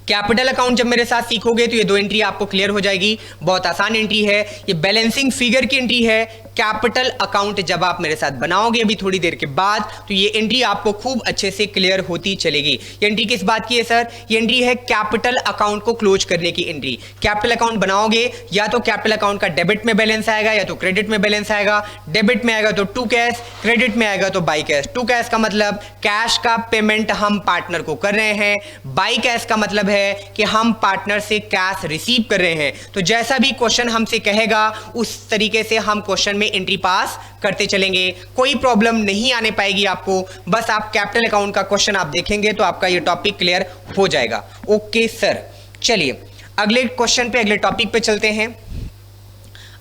कैपिटल अकाउंट जब मेरे साथ सीखोगे तो ये दो एंट्री आपको क्लियर हो जाएगी। बहुत आसान एंट्री है, ये बैलेंसिंग फिगर की एंट्री है। कैपिटल अकाउंट जब आप मेरे साथ बनाओगे अभी थोड़ी देर के बाद, तो ये एंट्री आपको खूब अच्छे से क्लियर होती चलेगी। ये एंट्री किस बात की है सर, ये एंट्री है कैपिटल अकाउंट को क्लोज करने की एंट्री। कैपिटल अकाउंट बनाओगे या तो कैपिटल अकाउंट का डेबिट में बैलेंस आएगा या तो क्रेडिट में बैलेंस आएगा। डेबिट में आएगा तो टू कैश, क्रेडिट में आएगा तो बाई कैश। टू कैश का मतलब कैश का पेमेंट हम पार्टनर को कर रहे हैं, बाई कैश का मतलब है कि हम पार्टनर से कैश रिसीव कर रहे हैं। तो जैसा भी क्वेश्चन हमसे कहेगा उस तरीके से हम क्वेश्चन में एंट्री पास करते चलेंगे, कोई प्रॉब्लम नहीं आने पाएगी आपको। बस आप कैपिटल अकाउंट का क्वेश्चन आप देखेंगे तो आपका ये टॉपिक क्लियर हो जाएगा। ओके सर, चलिए अगले क्वेश्चन पे, अगले टॉपिक पे चलते हैं।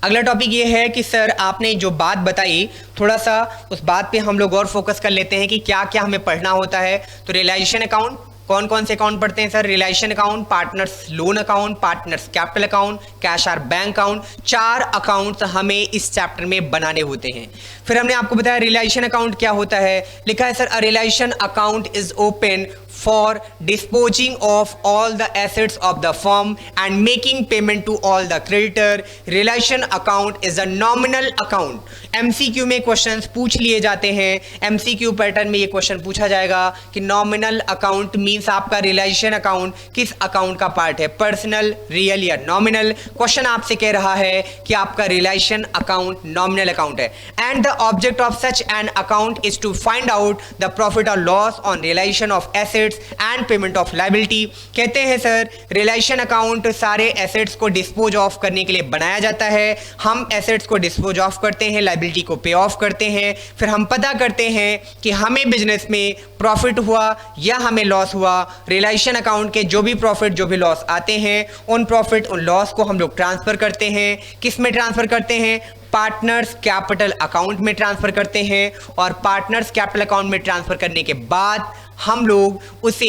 अगला टॉपिक ये है कि सर आपने जो बात बताई, थोड़ा सा उस बात पे हम लोग और फोकस कर लेते हैं कि क्या क्या हमें पढ़ना होता है। तो रियलाइजेशन अकाउंट, कौन कौन से अकाउंट पढ़ते हैं sir, realisation account, partners loan account, partners capital account, cash or bank account, 4 accounts हमें इस चैप्टर में बनाने होते हैं। फिर हमने आपको बताया रियलाइजेशन अकाउंट क्या होता है, लिखा है sir a realisation account is open for disposing of all the assets of the firm and making payment to all the creditor. Realization account is a nominal account. MCQ में questions पूछ लिए जाते हैं, MCQ पैटर्न में ये question पूछा जाएगा कि नॉमिनल अकाउंट मींस आपका रियलाइजेशन अकाउंट किस अकाउंट का पार्ट है, पर्सनल, रियल या नॉमिनल। क्वेश्चन आपसे कह रहा है कि आपका रियलाइजेशन अकाउंट नॉमिनल अकाउंट है and the object of such an account is to find out the profit और loss on realisation of assets and payment of liability. कहते हैं सर रियलाइजेशन अकाउंट सारे एसेट्स को डिस्पोज ऑफ करने के लिए बनाया जाता है। हम एसेट्स को डिस्पोज ऑफ करते हैं, लायबिलिटी को पे ऑफ करते हैं, फिर हम पता करते हैं कि हमें बिजनेस में प्रॉफिट हुआ या हमें लॉस हुआ। रियलाइजेशन अकाउंट के जो भी प्रॉफिट जो भी लॉस आते हैं, उन प्रॉफिट उन लॉस को हम लोग ट्रांसफर करते हैं। किस में ट्रांसफर करते हैं, पार्टनर्स कैपिटल अकाउंट में ट्रांसफर करते हैं और पार्टनर्स कैपिटल अकाउंट में ट्रांसफर करने के बाद हम लोग उसे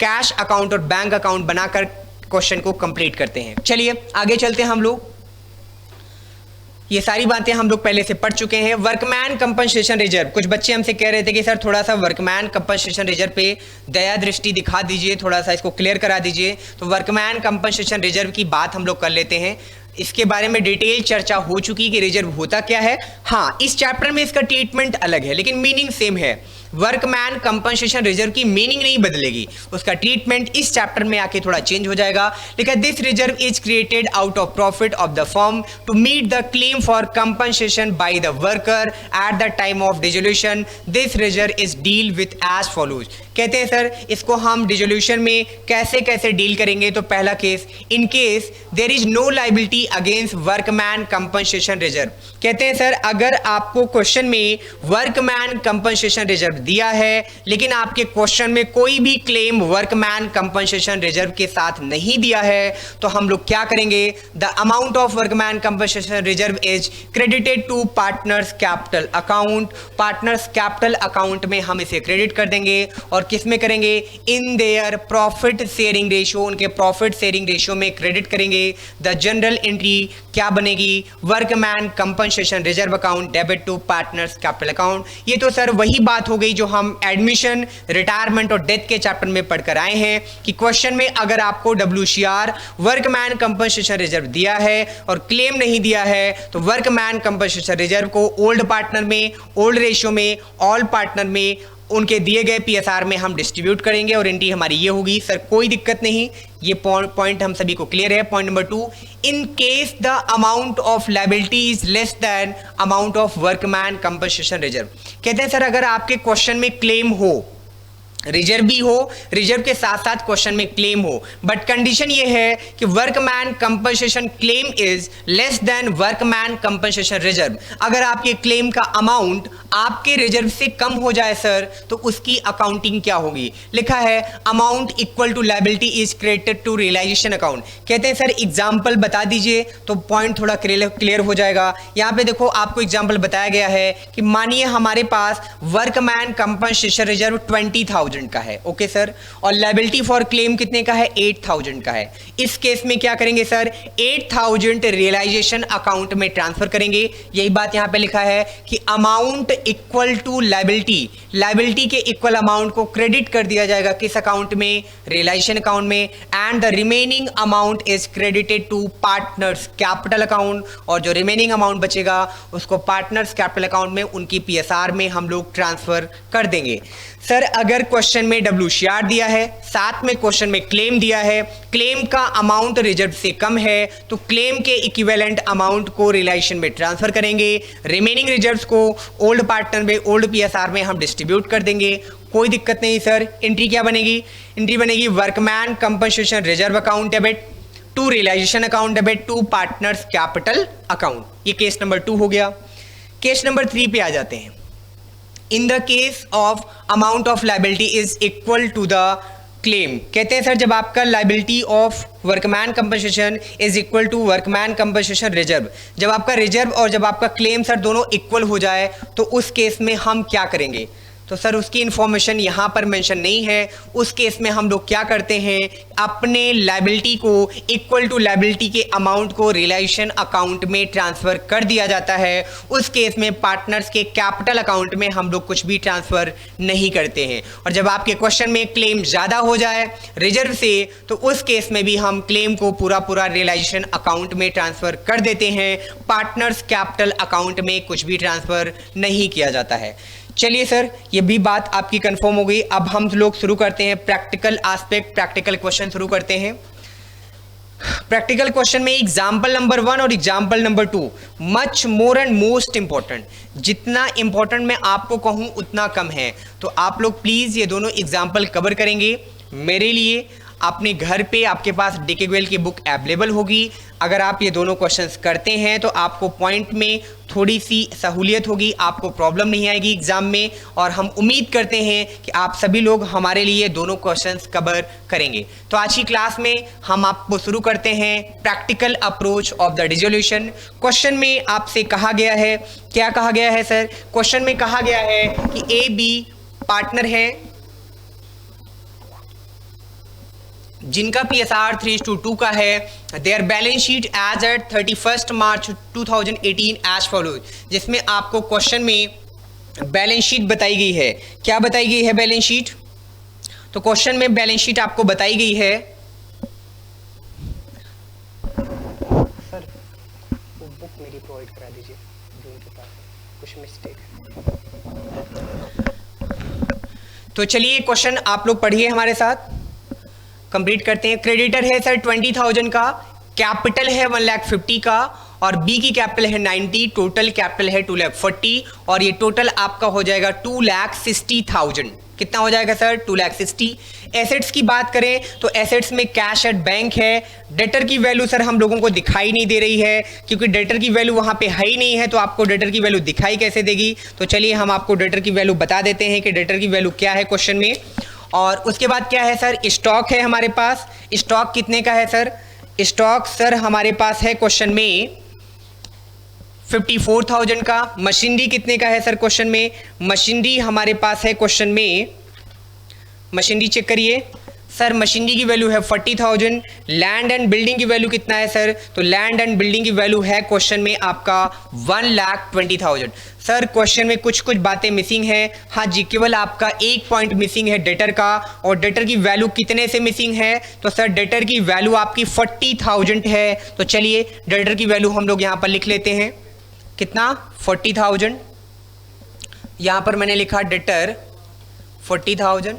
कैश अकाउंट और बैंक अकाउंट बनाकर क्वेश्चन को कंप्लीट करते हैं। चलिए आगे चलते हैं हम लोग। ये सारी बातें हम लोग पहले से पढ़ चुके हैं। वर्कमैन कंपनसेशन रिजर्व, कुछ बच्चे हमसे कह रहे थे कि सर थोड़ा सा वर्कमैन कंपनसेशन रिजर्व पे दया दृष्टि दिखा दीजिए, थोड़ा सा इसको क्लियर करा दीजिए। तो वर्कमैन कंपनसेशन रिजर्व की बात हम लोग कर लेते हैं। इसके बारे में डिटेल चर्चा हो चुकी कि रिजर्व होता क्या है। हाँ, इस चैप्टर में इसका ट्रीटमेंट अलग है लेकिन मीनिंग सेम है। वर्कमैन कंपनसेशन रिजर्व की मीनिंग नहीं बदलेगी, उसका ट्रीटमेंट इस चैप्टर में आके थोड़ा चेंज हो जाएगा। लेकिन this reserve is created out of profit of the firm to meet the claim for compensation by the worker at the time of dissolution. This reserve is deal with as follows. कहते हैं sir इसको हम dissolution में कैसे कैसे deal करेंगे। तो पहला case, in case there is no liability against workman compensation reserve. कहते हैं सर अगर आपको क्वेश्चन में वर्कमैन कंपनसेशन रिजर्व दिया है लेकिन आपके क्वेश्चन में कोई भी क्लेम वर्कमैन कंपनसेशन रिजर्व के साथ नहीं दिया है, तो हम लोग क्या करेंगे, the amount of workman compensation reserve is credited to partners capital account. Partners capital account में हम इसे क्रेडिट कर देंगे और किस में करेंगे, in their profit sharing ratio, उनके प्रॉफिट शेयरिंग रेशियो में क्रेडिट करेंगे। द जनरल एंट्री क्या बनेगी, workman compensation reserve account debit to partners capital account. ये तो सर वही बात हो गई जो हम एडमिशन, रिटायरमेंट और डेथ के चैप्टर में पढ़कर आए हैं कि क्वेश्चन में अगर आपको WCR वर्कमैन कंपनसेशन रिजर्व दिया है और क्लेम नहीं दिया है तो वर्कमैन कंपनसेशन रिजर्व को ओल्ड पार्टनर में, ओल्ड रेशियो में, ऑल पार्टनर में उनके दिए गए PSR में हम डिस्ट्रीब्यूट करेंगे और एंट्री हमारी ये होगी। सर कोई दिक्कत नहीं, ये पॉइंट हम सभी को क्लियर है। Point number 2, in case the amount of liability is less than amount of workman compensation reserve. कहते हैं सर अगर आपके क्वेश्चन में क्लेम हो रिजर्व भी हो, रिजर्व के साथ साथ क्वेश्चन में क्लेम हो, बट कंडीशन ये है कि workman compensation claim is less than workman compensation reserve. अगर आपके क्लेम का अमाउंट आपके रिजर्व से कम हो जाए सर, तो उसकी अकाउंटिंग क्या होगी? लिखा है amount equal to liability is credited to realisation account. कहते हैं सर एग्जाम्पल बता दीजिए तो पॉइंट थोड़ा क्लियर हो जाएगा। यहाँ पे देखो आपको एग्जाम्पल बताया गया है कि मानिए हमारे पास वर्कमैन कंपनसेशन रिजर्व 20,000 का है, ओके सर, और लायबिलिटी फॉर क्लेम कितने का है? 8,000 का है। इस केस में क्या करेंगे सर? 8,000 रियलाइजेशन अकाउंट में ट्रांसफर करेंगे। यही बात यहां पे लिखा है कि amount equal to liability, liability के इक्वल अमाउंट को क्रेडिट कर दिया जाएगा किस अकाउंट में? रियलाइजेशन अकाउंट में। And the remaining amount is credited to partners capital account, और जो रिमेनिंग अमाउंट बचेगा उसको पार्टनर्स कैपिटल अकाउंट में उनकी पीएसआर में हम लोग ट्रांसफर कर देंगे। सर अगर क्वेश्चन में WCR दिया है, साथ में क्वेश्चन में क्लेम दिया है, क्लेम का अमाउंट रिजर्व से कम है, तो क्लेम के इक्विवेलेंट अमाउंट को रियलाइजेशन में ट्रांसफर करेंगे, रिमेनिंग रिजर्व्स को ओल्ड पार्टनर में, ओल्ड पीएसआर में हम डिस्ट्रीब्यूट कर देंगे। कोई दिक्कत नहीं सर। एंट्री क्या बनेगी? एंट्री बनेगी workman compensation reserve account debit to realisation account debit to partners capital account. ये केस नंबर 2 हो गया। केस नंबर 3 पे आ जाते हैं। In the case of amount of liability is equal to the claim. कहते हैं सर जब आपका liability of workman compensation is equal to workman compensation reserve, जब आपका रिजर्व और जब आपका क्लेम सर दोनों इक्वल हो जाए तो उस केस में हम क्या करेंगे? तो सर उसकी इंफॉर्मेशन यहाँ पर मेंशन नहीं है। उस केस में हम लोग क्या करते हैं? अपने लायबिलिटी को इक्वल टू लायबिलिटी के अमाउंट को रियलाइजेशन अकाउंट में ट्रांसफर कर दिया जाता है। उस केस में पार्टनर्स के कैपिटल अकाउंट में हम लोग कुछ भी ट्रांसफर नहीं करते हैं। और जब आपके क्वेश्चन में क्लेम ज़्यादा हो जाए रिजर्व से, तो उस केस में भी हम क्लेम को पूरा रियलाइजेशन अकाउंट में ट्रांसफर कर देते हैं। पार्टनर्स कैपिटल अकाउंट में कुछ भी ट्रांसफर नहीं किया जाता है। चलिए सर ये भी बात आपकी कंफर्म हो गई। अब हम लोग शुरू करते हैं प्रैक्टिकल एस्पेक्ट, प्रैक्टिकल क्वेश्चन शुरू करते हैं। प्रैक्टिकल क्वेश्चन में एग्जाम्पल नंबर 1 और example number 2 much more and most important. जितना इंपॉर्टेंट मैं आपको कहूं उतना कम है, तो आप लोग प्लीज ये दोनों एग्जाम्पल कवर करेंगे मेरे लिए। अपने घर पे आपके पास डीके गोयल की बुक अवेलेबल होगी। अगर आप ये दोनों क्वेश्चंस करते हैं तो आपको पॉइंट में थोड़ी सी सहूलियत होगी, आपको प्रॉब्लम नहीं आएगी एग्जाम में, और हम उम्मीद करते हैं कि आप सभी लोग हमारे लिए दोनों क्वेश्चंस कवर करेंगे। तो आज की क्लास में हम आपको शुरू करते हैं practical approach of the dissolution. Question में आपसे कहा गया है, क्या कहा गया है सर? क्वेश्चन में कहा गया है कि AB पार्टनर है जिनका PSR 3:2 का है। Their balance sheet as at 31 March 2018 as follows, जिसमें आपको क्वेश्चन में बैलेंस शीट बताई गई है। क्या बताई गई है बैलेंस शीट? तो क्वेश्चन में बैलेंस शीट आपको बताई गई है। सर वो बुक मेरी प्रोवाइड करा दीजिए जो उनके पास कुछ मिस्टेक है। तो चलिए क्वेश्चन आप लोग पढ़िए हमारे साथ, कंप्लीट करते हैं। क्रेडिटर है सर 20,000 का, कैपिटल है 1,50,000 का, और बी की कैपिटल है 90, टोटल कैपिटल है 2,40,000, और ये टोटल आपका हो जाएगा 2,60,000। कितना हो जाएगा सर? 2,60,000। एसेट्स की बात करें तो एसेट्स में कैश एट बैंक है। डेटर की वैल्यू सर हम लोगों को दिखाई नहीं दे रही है, क्योंकि डेटर की वैल्यू वहाँ पे है ही नहीं है, तो आपको डेटर की वैल्यू दिखाई कैसे देगी? तो चलिए हम आपको डेटर की वैल्यू बता देते हैं कि डेटर की वैल्यू क्या है क्वेश्चन में। और उसके बाद क्या है सर? स्टॉक है हमारे पास। स्टॉक कितने का है सर? स्टॉक सर हमारे पास है क्वेश्चन में 54,000 का। मशीनरी कितने का है सर क्वेश्चन में? मशीनरी हमारे पास है क्वेश्चन में, मशीनरी चेक करिए सर, मशीनरी की वैल्यू है 40,000। लैंड एंड बिल्डिंग की वैल्यू कितना है सर? तो लैंड एंड बिल्डिंग की वैल्यू है क्वेश्चन में आपका 1,20,000। सर क्वेश्चन में कुछ बातें मिसिंग है। हाँ जी, केवल आपका एक पॉइंट मिसिंग है डेटर का, और डेटर की वैल्यू कितने से मिसिंग है? तो सर डेटर की वैल्यू आपकी 40,000 है। तो चलिए डेटर की वैल्यू हम लोग यहाँ पर लिख लेते हैं। कितना? 40,000। यहाँ पर मैंने लिखा डेटर 40,000।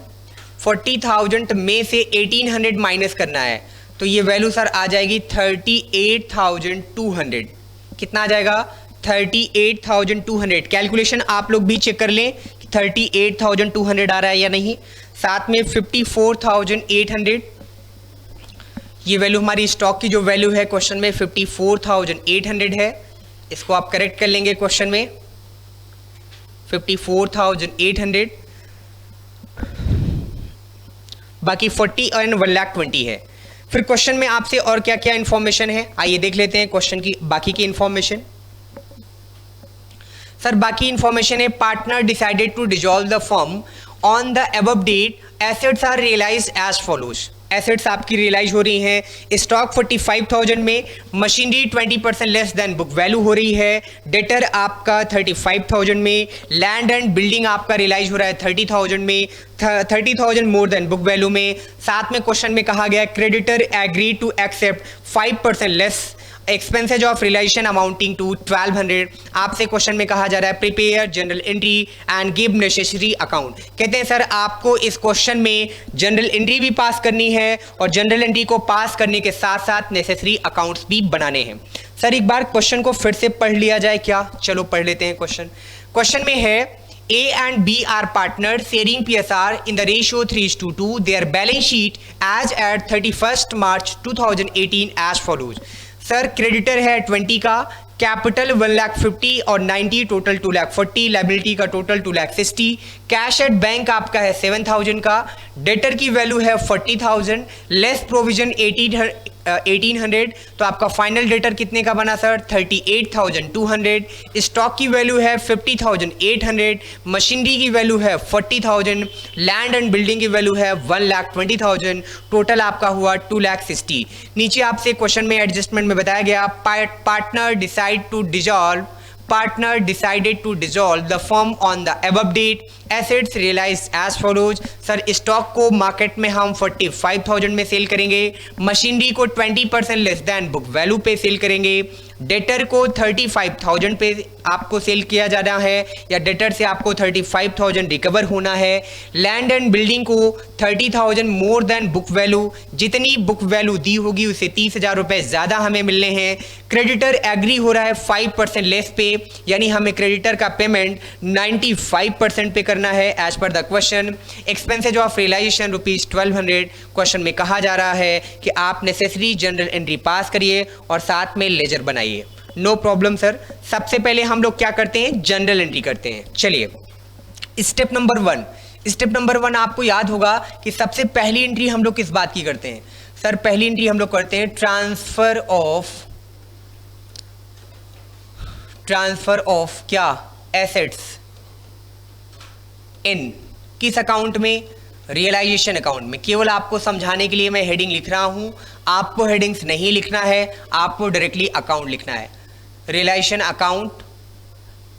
40,000 में से 1,800 माइनस करना है, तो ये वैल्यू सर आ जाएगी 38,200। कितना आ जाएगा? 38,200। कैलकुलेशन आप लोग भी चेक कर लें कि 38,200 आ रहा है या नहीं। साथ में 54,800, ये वैल्यू हमारी स्टॉक की जो वैल्यू है क्वेश्चन में 54,800 है, इसको आप करेक्ट कर लेंगे क्वेश्चन में 54,800, बाकी 40 एंड 1,20,000 है। फिर क्वेश्चन में आपसे और क्या क्या इंफॉर्मेशन है, आइए देख लेते हैं क्वेश्चन की बाकी की इंफॉर्मेशन। सर बाकी इंफॉर्मेशन है, partner decided to dissolve the firm on the above date, assets are realised as follows. Assets आपकी रियलाइज हो रही हैं, स्टॉक 45,000 में, machinery 20% less than book value हो रही है, डेटर आपका 35,000 में, लैंड एंड बिल्डिंग आपका रियलाइज हो रहा है 30,000 में, 30,000 मोर देन बुक वैल्यू में। साथ में क्वेश्चन में कहा गया creditor agree to accept 5% less expenses of realisation amounting to 1200। आपसे क्वेश्चन में कहा जा रहा है prepare journal entry and give necessary account. कहते हैं सर आपको इस क्वेश्चन में जनरल एंट्री भी पास करनी है और जनरल एंट्री को पास करने के साथ साथ नेसेसरी अकाउंट्स भी बनाने हैं। सर एक बार क्वेश्चन को फिर से पढ़ लिया जाए क्या? चलो पढ़ लेते हैं क्वेश्चन में है A and B are partners sharing PSR in the ratio 3:2. Their balance sheet as at 31st March 2018 as follows. Sir creditor है 20 का, कैपिटल 1,50,000 और 90, टोटल 2,40,000, लाइबिलिटी का टोटल 2,60,000, कैश एट बैंक आपका है 7,000 का, डेटर की वैल्यू है 40,000, लेस प्रोविजन 1,800, तो आपका फाइनल डेटर कितने का बना सर? 38,200, स्टॉक की वैल्यू है 50,800, मशीनरी की वैल्यू है 40,000, लैंड एंड बिल्डिंग की वैल्यू है 1,20,000, टोटल आपका हुआ 2,60,000। नीचे आपसे क्वेश्चन में एडजस्टमेंट में बताया गया partner decided to dissolve the firm on the above date, assets realized as follows. Sir stock को मार्केट में हम 45,000 में सेल करेंगे, मशीनरी को 20% लेस देन बुक वैल्यू पे सेल करेंगे, डेटर को 35,000 पे आपको सेल किया जाना है या डेटर से आपको 35,000 रिकवर होना है, लैंड एंड बिल्डिंग को 30,000 मोर देन बुक वैल्यू, जितनी बुक वैल्यू दी होगी उससे 30,000 रुपये ज़्यादा हमें मिलने हैं, क्रेडिटर एग्री हो रहा है 5% लेस पे, यानी हमें क्रेडिटर का पेमेंट 95% पे करना है as per the question. Expenses of realisation ₹1200। Question में कहा जा रहा है कि आप नेसेसरी जनरल एंट्री पास करिए और साथ में लेजर बनाइए। No problem sir. सबसे पहले हम लोग क्या करते हैं? जनरल एंट्री करते हैं। चलिए स्टेप नंबर वन आपको याद होगा कि सबसे पहली एंट्री हम लोग किस बात की करते हैं? सर पहली एंट्री हम लोग करते हैं ट्रांसफर ऑफ क्या? एसेट्स इन किस अकाउंट में? रियलाइजेशन अकाउंट में। केवल आपको समझाने के लिए मैं हेडिंग लिख रहा हूं, आपको हेडिंग्स नहीं लिखना है, आपको डायरेक्टली अकाउंट लिखना है। Realisation account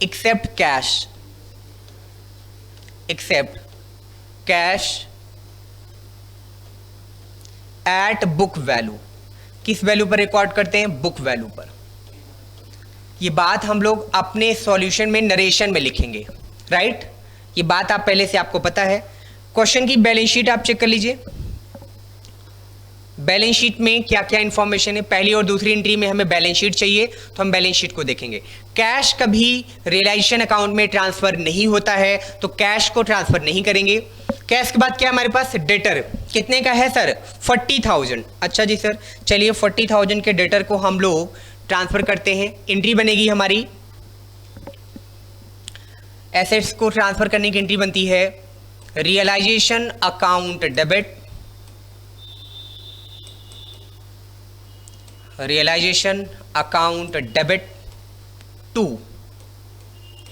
except cash at book value. किस वैल्यू पर रिकॉर्ड करते हैं? बुक वैल्यू पर। ये बात हम लोग अपने सॉल्यूशन में नरेशन में लिखेंगे, राइट? ये बात आप पहले से आपको पता है। क्वेश्चन की बैलेंस शीट आप चेक कर लीजिए। बैलेंस शीट में क्या क्या इंफॉर्मेशन है? पहली और दूसरी एंट्री में हमें बैलेंस शीट चाहिए, तो हम बैलेंस शीट को देखेंगे। कैश कभी रियलाइजेशन अकाउंट में ट्रांसफर नहीं होता है, तो कैश को ट्रांसफर नहीं करेंगे। कैश के बाद क्या हमारे पास? डेटर कितने का है सर? 40,000। अच्छा जी सर, चलिए 40,000 के डेटर को हम लोग ट्रांसफर करते हैं। एंट्री बनेगी हमारी, एसेट्स को ट्रांसफर करने की एंट्री बनती है realisation account debit, realisation account debit to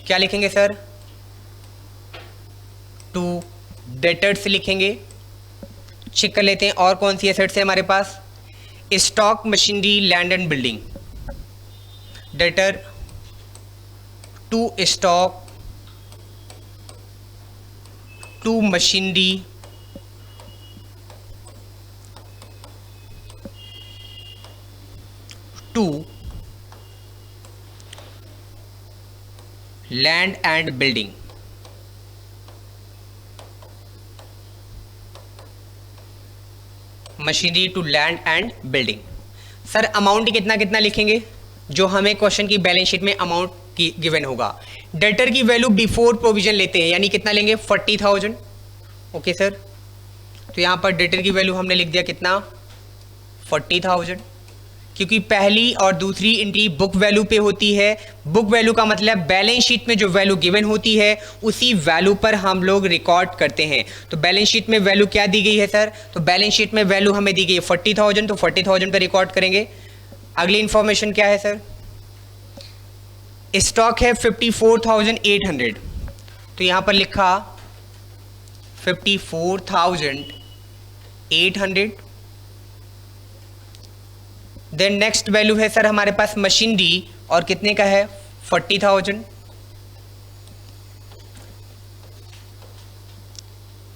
क्या लिखेंगे सर? टू डेटर्स लिखेंगे। चेक कर लेते हैं और कौन सी एसेट्स है हमारे पास। Stock, machinery, land and building. Debtor to stock, to machinery, to land and building. Machinery to land and building. Sir amount कितना कितना लिखेंगे जो हमें क्वेश्चन की बैलेंस शीट में अमाउंट की गिवन होगा? डेटर की वैल्यू बिफोर प्रोविजन लेते हैं, यानी कितना लेंगे? 40,000। ओके सर, तो यहाँ पर डेटर की वैल्यू हमने लिख दिया कितना 40,000, क्योंकि पहली और दूसरी एंट्री बुक वैल्यू पे होती है। बुक वैल्यू का मतलब बैलेंस शीट में जो वैल्यू गिवन होती है उसी वैल्यू पर हम लोग रिकॉर्ड करते हैं। तो बैलेंस शीट में वैल्यू क्या दी गई है सर? तो बैलेंस शीट में वैल्यू हमें दी गई है 40,000, तो 40,000 पे रिकॉर्ड करेंगे। अगली इंफॉर्मेशन क्या है सर? स्टॉक है 54,800, तो यहां पर लिखा 54,800। देन नेक्स्ट वैल्यू है सर हमारे पास मशीनरी, और कितने का है 40,000।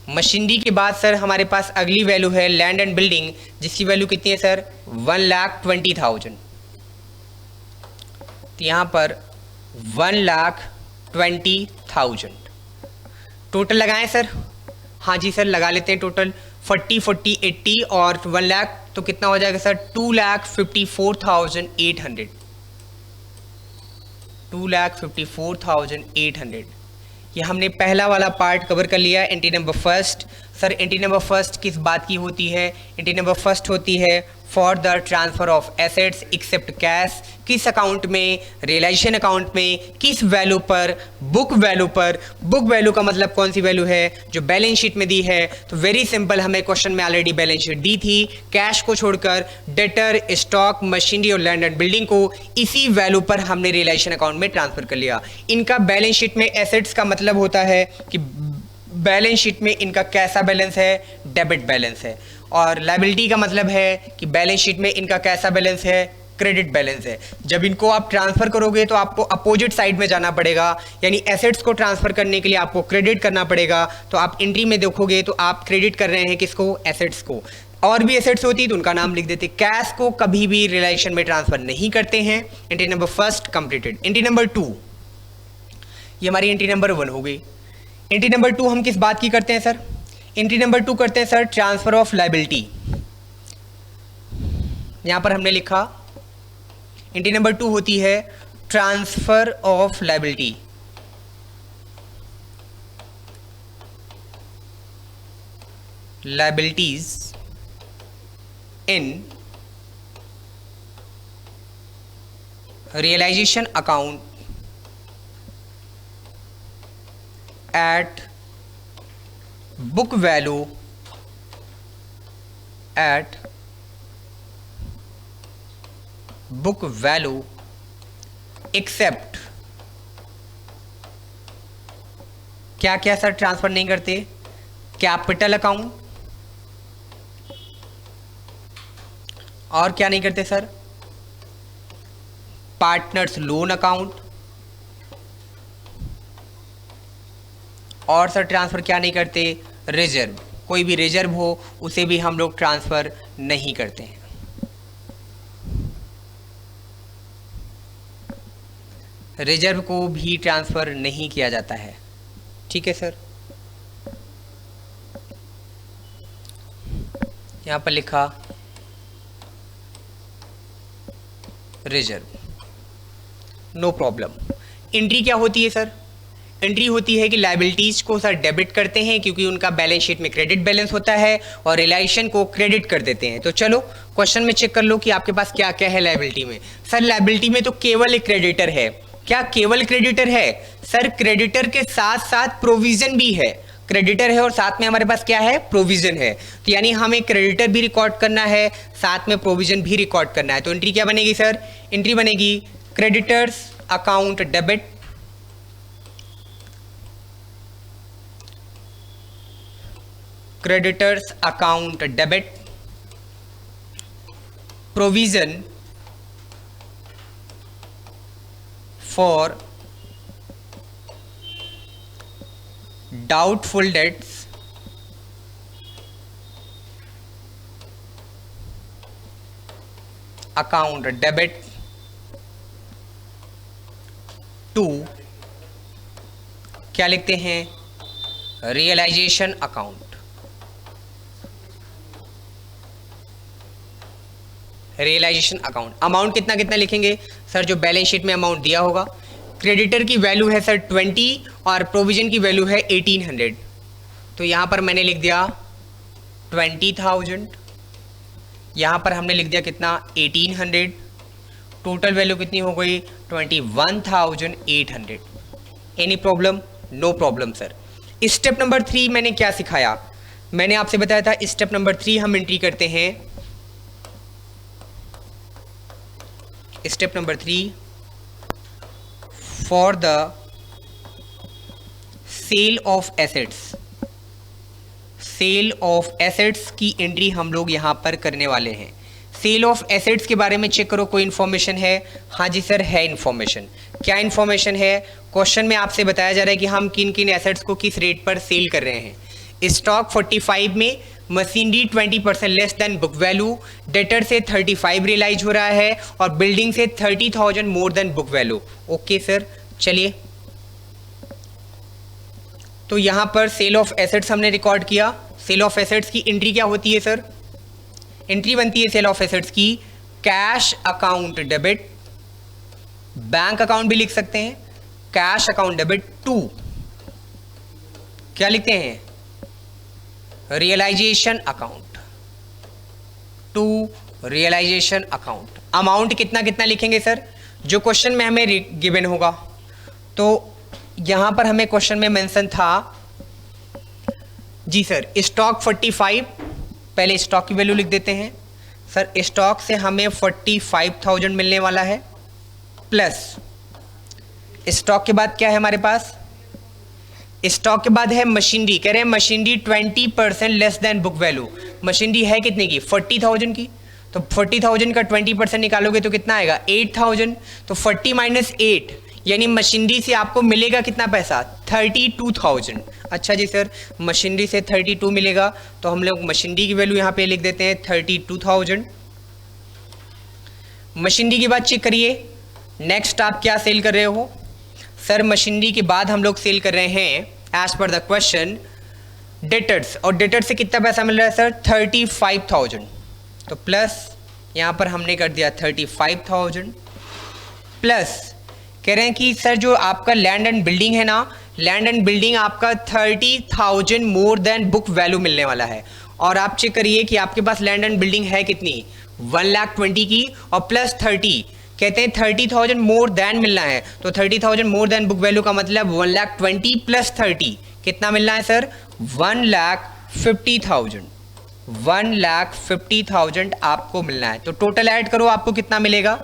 मशीनरी के बाद सर हमारे पास अगली वैल्यू है लैंड एंड बिल्डिंग, जिसकी वैल्यू कितनी है सर 1,20,000। तो यहां पर 1,20,000 टोटल लगाएं सर? हाँ जी सर लगा लेते हैं टोटल। 40, 40, 80 और 1 लाख, तो कितना हो जाएगा सर 2,54,800। 2,54,800। ये हमने पहला वाला पार्ट कवर कर लिया। Entry number first. Sir entry number first किस बात की होती है? एंट्री नंबर फर्स्ट होती है for the transfer of assets except cash. किस अकाउंट में? रियलाइजेशन अकाउंट में। किस वैल्यू पर? बुक वैल्यू पर। बुक वैल्यू का मतलब कौन सी वैल्यू है? जो बैलेंस शीट में दी है। तो वेरी सिंपल, हमें क्वेश्चन में ऑलरेडी बैलेंस शीट दी थी। कैश को छोड़कर डेटर, स्टॉक, मशीनरी और लैंड एंड बिल्डिंग को इसी वैल्यू पर हमने रियलाइजेशन अकाउंट में ट्रांसफर कर लिया। इनका बैलेंस शीट में एसेट्स का मतलब होता है कि बैलेंस शीट में इनका कैसा बैलेंस है? डेबिट बैलेंस है। और लायबिलिटी का मतलब है कि बैलेंस शीट में इनका कैसा बैलेंस है? क्रेडिट बैलेंस है। जब इनको आप ट्रांसफर करोगे तो आपको अपोजिट साइड में जाना पड़ेगा, यानी एसेट्स को ट्रांसफर करने के लिए आपको क्रेडिट करना पड़ेगा। तो आप एंट्री में देखोगे तो आप क्रेडिट कर रहे हैं किसको? एसेट्स को। और भी एसेट्स होती तो उनका नाम लिख देते। कैश को कभी भी रियलाइजेशन में ट्रांसफर नहीं करते हैं। Entry number first completed. Entry number 2, ये हमारी एंट्री नंबर 1 हो गई। एंट्री नंबर 2 हम किस बात की करते हैं सर? एंट्री नंबर 2 करते हैं सर ट्रांसफर ऑफ लायबिलिटी। यहां पर हमने लिखा एंट्री नंबर 2 होती है transfer of liability. Liabilities in realisation account at book value except क्या क्या सर ट्रांसफर नहीं करते? कैपिटल अकाउंट, और क्या नहीं करते सर? पार्टनर्स लोन अकाउंट, और सर ट्रांसफर क्या नहीं करते? रिजर्व। कोई भी रिजर्व हो उसे भी हम लोग ट्रांसफर नहीं करते हैं। रिजर्व को भी ट्रांसफर नहीं किया जाता है। ठीक है सर, यहां पर लिखा रिजर्व, नो प्रॉब्लम। एंट्री क्या होती है सर? एंट्री होती है कि लायबिलिटीज को सर डेबिट करते हैं क्योंकि उनका बैलेंस शीट में क्रेडिट बैलेंस होता है, और रियलाइजेशन को क्रेडिट कर देते हैं। तो चलो क्वेश्चन में चेक कर लो कि आपके पास क्या क्या है लायबिलिटी में। सर लायबिलिटी में तो केवल एक क्रेडिटर है। क्या केवल क्रेडिटर है? सर क्रेडिटर के साथ साथ प्रोविजन भी है। क्रेडिटर है और साथ में हमारे पास क्या है? प्रोविजन है। तो यानी हमें क्रेडिटर भी रिकॉर्ड करना है, साथ में प्रोविजन भी रिकॉर्ड करना है। तो एंट्री क्या बनेगी सर? एंट्री बनेगी creditors account debit, creditors account debit, provision for doubtful debts, account debit to क्या लिखते हैं? Realisation account. Realisation account amount कितना कितना लिखेंगे सर? जो बैलेंस शीट में अमाउंट दिया होगा। क्रेडिटर की वैल्यू है सर 20 और प्रोविजन की वैल्यू है 1800। तो यहाँ पर मैंने लिख दिया 20,000, यहाँ पर हमने लिख दिया कितना 1800, टोटल वैल्यू कितनी हो गई 21,800। Any problem? No problem sir. Step number 3 मैंने क्या सिखाया, मैंने आपसे बताया था स्टेप नंबर 3 हम एंट्री करते हैं। Step number 3 for the sale of assets, sale of assets की एंट्री हम लोग यहाँ पर करने वाले हैं। सेल ऑफ एसेट्स के बारे में चेक करो, कोई इन्फॉर्मेशन है? हाँ जी सर है इन्फॉर्मेशन। क्या इन्फॉर्मेशन है? क्वेश्चन में आपसे बताया जा रहा है कि हम किन किन एसेट्स को किस रेट पर सेल कर रहे हैं। स्टॉक 45 में, machinery 20% less than book value, debtor से 35 रियलाइज हो रहा है और बिल्डिंग से 30,000 more than book value. Okay sir, चलिए तो यहां पर सेल ऑफ एसेट्स हमने रिकॉर्ड किया। सेल ऑफ एसेट्स की एंट्री क्या होती है सर? एंट्री बनती है सेल ऑफ एसेट्स की cash account debit, bank account भी लिख सकते हैं, कैश अकाउंट डेबिट टू क्या लिखते हैं? Realisation account, to realisation account. Amount कितना कितना लिखेंगे सर? जो क्वेश्चन में हमें गिवन होगा। तो यहां पर हमें क्वेश्चन में मेंशन था जी सर स्टॉक 45, पहले स्टॉक की वैल्यू लिख देते हैं सर। स्टॉक से हमें 45,000 मिलने वाला है, प्लस स्टॉक के बाद क्या है हमारे पास? स्टॉक के बाद है मशीनरी, कह रहे हैं machinery 20% less than book value. Machinery है कितने की? 40,000 की। तो 40,000 का 20% निकालोगे तो कितना आएगा? 8,000। तो 40 माइनस 8 यानी मशीनरी से आपको मिलेगा कितना पैसा? 32,000। अच्छा जी सर मशीनरी से 32 मिलेगा, तो हम लोग मशीनरी की वैल्यू यहाँ पे लिख देते हैं 32,000। मशीनरी की बात चेक करिए, नेक्स्ट आप क्या सेल कर रहे हो सर? मशीनरी के बाद हम लोग सेल कर रहे हैं as per the question debtors, और डेटर्स से कितना पैसा मिल रहा है सर? 35,000। तो प्लस यहाँ पर हमने कर दिया 35,000, प्लस कह रहे हैं कि सर जो आपका लैंड एंड बिल्डिंग है ना, लैंड एंड बिल्डिंग आपका 30,000 मोर देन बुक वैल्यू मिलने वाला है। और आप चेक करिए कि आपके पास लैंड एंड बिल्डिंग है कितनी? 1,20,000 की, और प्लस 30 कहते हैं 30,000 मोर देन मिलना है। तो 30,000 मोर देन बुक वैल्यू का मतलब 1,20,000 प्लस 30 कितना मिलना है सर? 1,50,000। 1,50,000 आपको मिलना है। तो टोटल ऐड करो आपको कितना मिलेगा?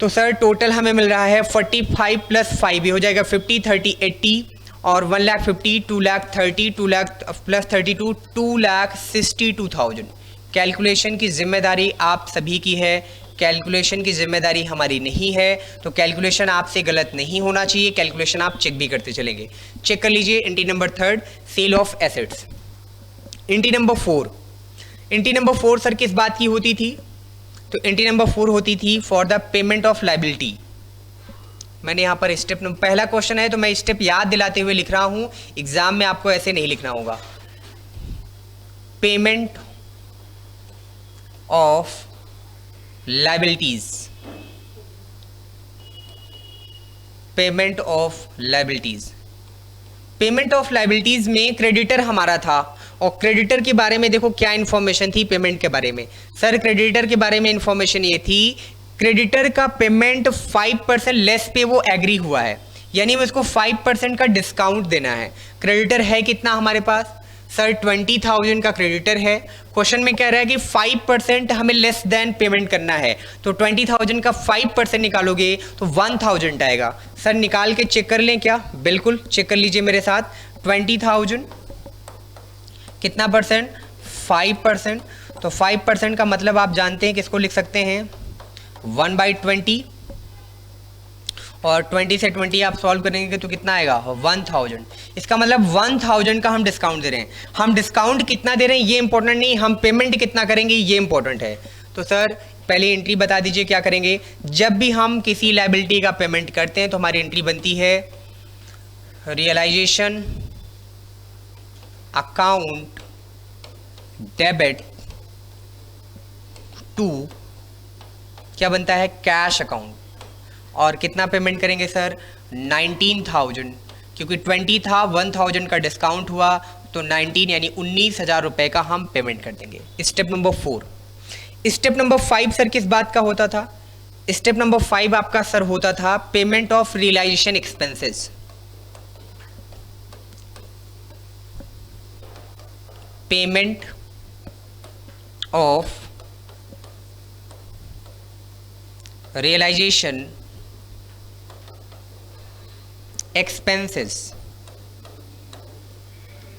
तो सर टोटल हमें मिल रहा है 45 प्लस 5 ये हो जाएगा 50, 30, 80 और 1,50,000, 2,30,000, 2,00,000 प्लस 32, 2,62,000। कैलकुलेशन की जिम्मेदारी आप सभी की है, कैलकुलेशन की जिम्मेदारी हमारी नहीं है। तो कैलकुलेशन आपसे गलत नहीं होना चाहिए, कैलकुलेशन आप चेक भी करते चलेंगे। चेक कर लीजिए entry number 3 sale of assets. Entry number 4, entry number 4 sir किस बात की होती थी? तो एंट्री नंबर 4 होती थी for the payment of liability. मैंने यहाँ पर स्टेप नंबर, पहला क्वेश्चन है तो मैं स्टेप याद दिलाते हुए लिख रहा हूँ, एग्जाम में आपको ऐसे नहीं लिखना होगा। Payment of liabilities, payment of liabilities. Payment of liabilities में क्रेडिटर हमारा था, और क्रेडिटर के बारे में देखो क्या इन्फॉर्मेशन थी पेमेंट के बारे में सर? क्रेडिटर के बारे में इन्फॉर्मेशन ये थी क्रेडिटर का पेमेंट 5% लेस पे वो एग्री हुआ है, यानी उसको 5% का डिस्काउंट देना है। क्रेडिटर है कितना हमारे पास सर? 20,000 का क्रेडिटर है। क्वेश्चन में कह रहा है कि 5% हमें लेस देन पेमेंट करना है, तो 20,000 का 5% निकालोगे तो 1,000 आएगा। सर निकाल के चेक कर लें क्या? बिल्कुल चेक कर लीजिए मेरे साथ। 20,000 कितना परसेंट? 5%। तो 5% का मतलब आप जानते हैं किसको लिख सकते हैं? 1/20, और 20 से 20 आप सॉल्व करेंगे तो कितना आएगा? 1,000। इसका मतलब 1,000 का हम डिस्काउंट दे रहे हैं। हम डिस्काउंट कितना दे रहे हैं ये इंपॉर्टेंट नहीं, हम पेमेंट कितना करेंगे ये इंपॉर्टेंट है। तो सर पहले एंट्री बता दीजिए क्या करेंगे। जब भी हम किसी लायबिलिटी का पेमेंट करते हैं तो हमारी एंट्री बनती है रियलाइजेशन अकाउंट डेबिट टू क्या बनता है? Cash account. और कितना पेमेंट करेंगे सर? 19,000, क्योंकि 20 था, 1,000 का डिस्काउंट हुआ तो 19 यानी 19,000 रुपए का हम पेमेंट कर देंगे। Step number 4। Step number 5 sir किस बात का होता था? स्टेप नंबर 5 आपका सर होता था payment of realisation expenses. Payment of realisation expenses.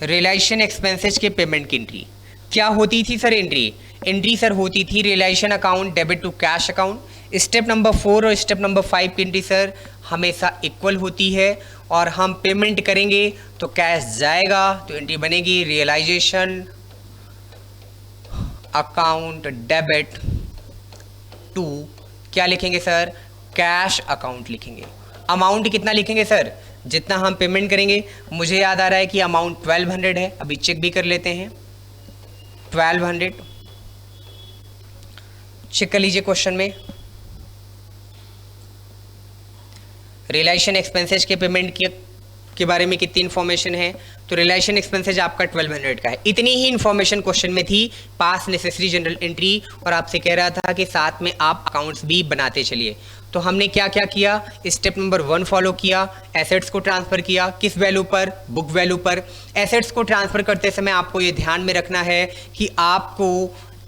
Realisation expenses के पेमेंट की एंट्री क्या होती थी सर? एंट्री सर होती थी realisation account debit to cash account. Step number 4 और स्टेप नंबर 5 की एंट्री सर हमेशा इक्वल होती है, और हम पेमेंट करेंगे तो कैश जाएगा, तो एंट्री बनेगी रियलाइजेशन अकाउंट डेबिट टू, क्या लिखेंगे सर? कैश अकाउंट लिखेंगे। अमाउंट कितना लिखेंगे सर? जितना हम पेमेंट करेंगे। मुझे याद आ रहा है कि अमाउंट 1200 है, अभी चेक भी कर लेते हैं। 1200 चेक कर लीजिए क्वेश्चन में। रियलाइजेशन एक्सपेंसेस के पेमेंट के बारे में कितनी इन्फॉर्मेशन है? तो रियलाइजेशन एक्सपेंसेस आपका 1200 का है। इतनी ही इन्फॉर्मेशन क्वेश्चन में थी, पास नेसेसरी जनरल एंट्री, और आपसे कह रहा था कि साथ में आप अकाउंट्स भी बनाते चलिए। तो हमने क्या क्या किया? स्टेप नंबर 1 फॉलो किया, एसेट्स को ट्रांसफर किया। किस वैल्यू पर? बुक वैल्यू पर। एसेट्स को ट्रांसफर करते समय आपको ये ध्यान में रखना है कि आपको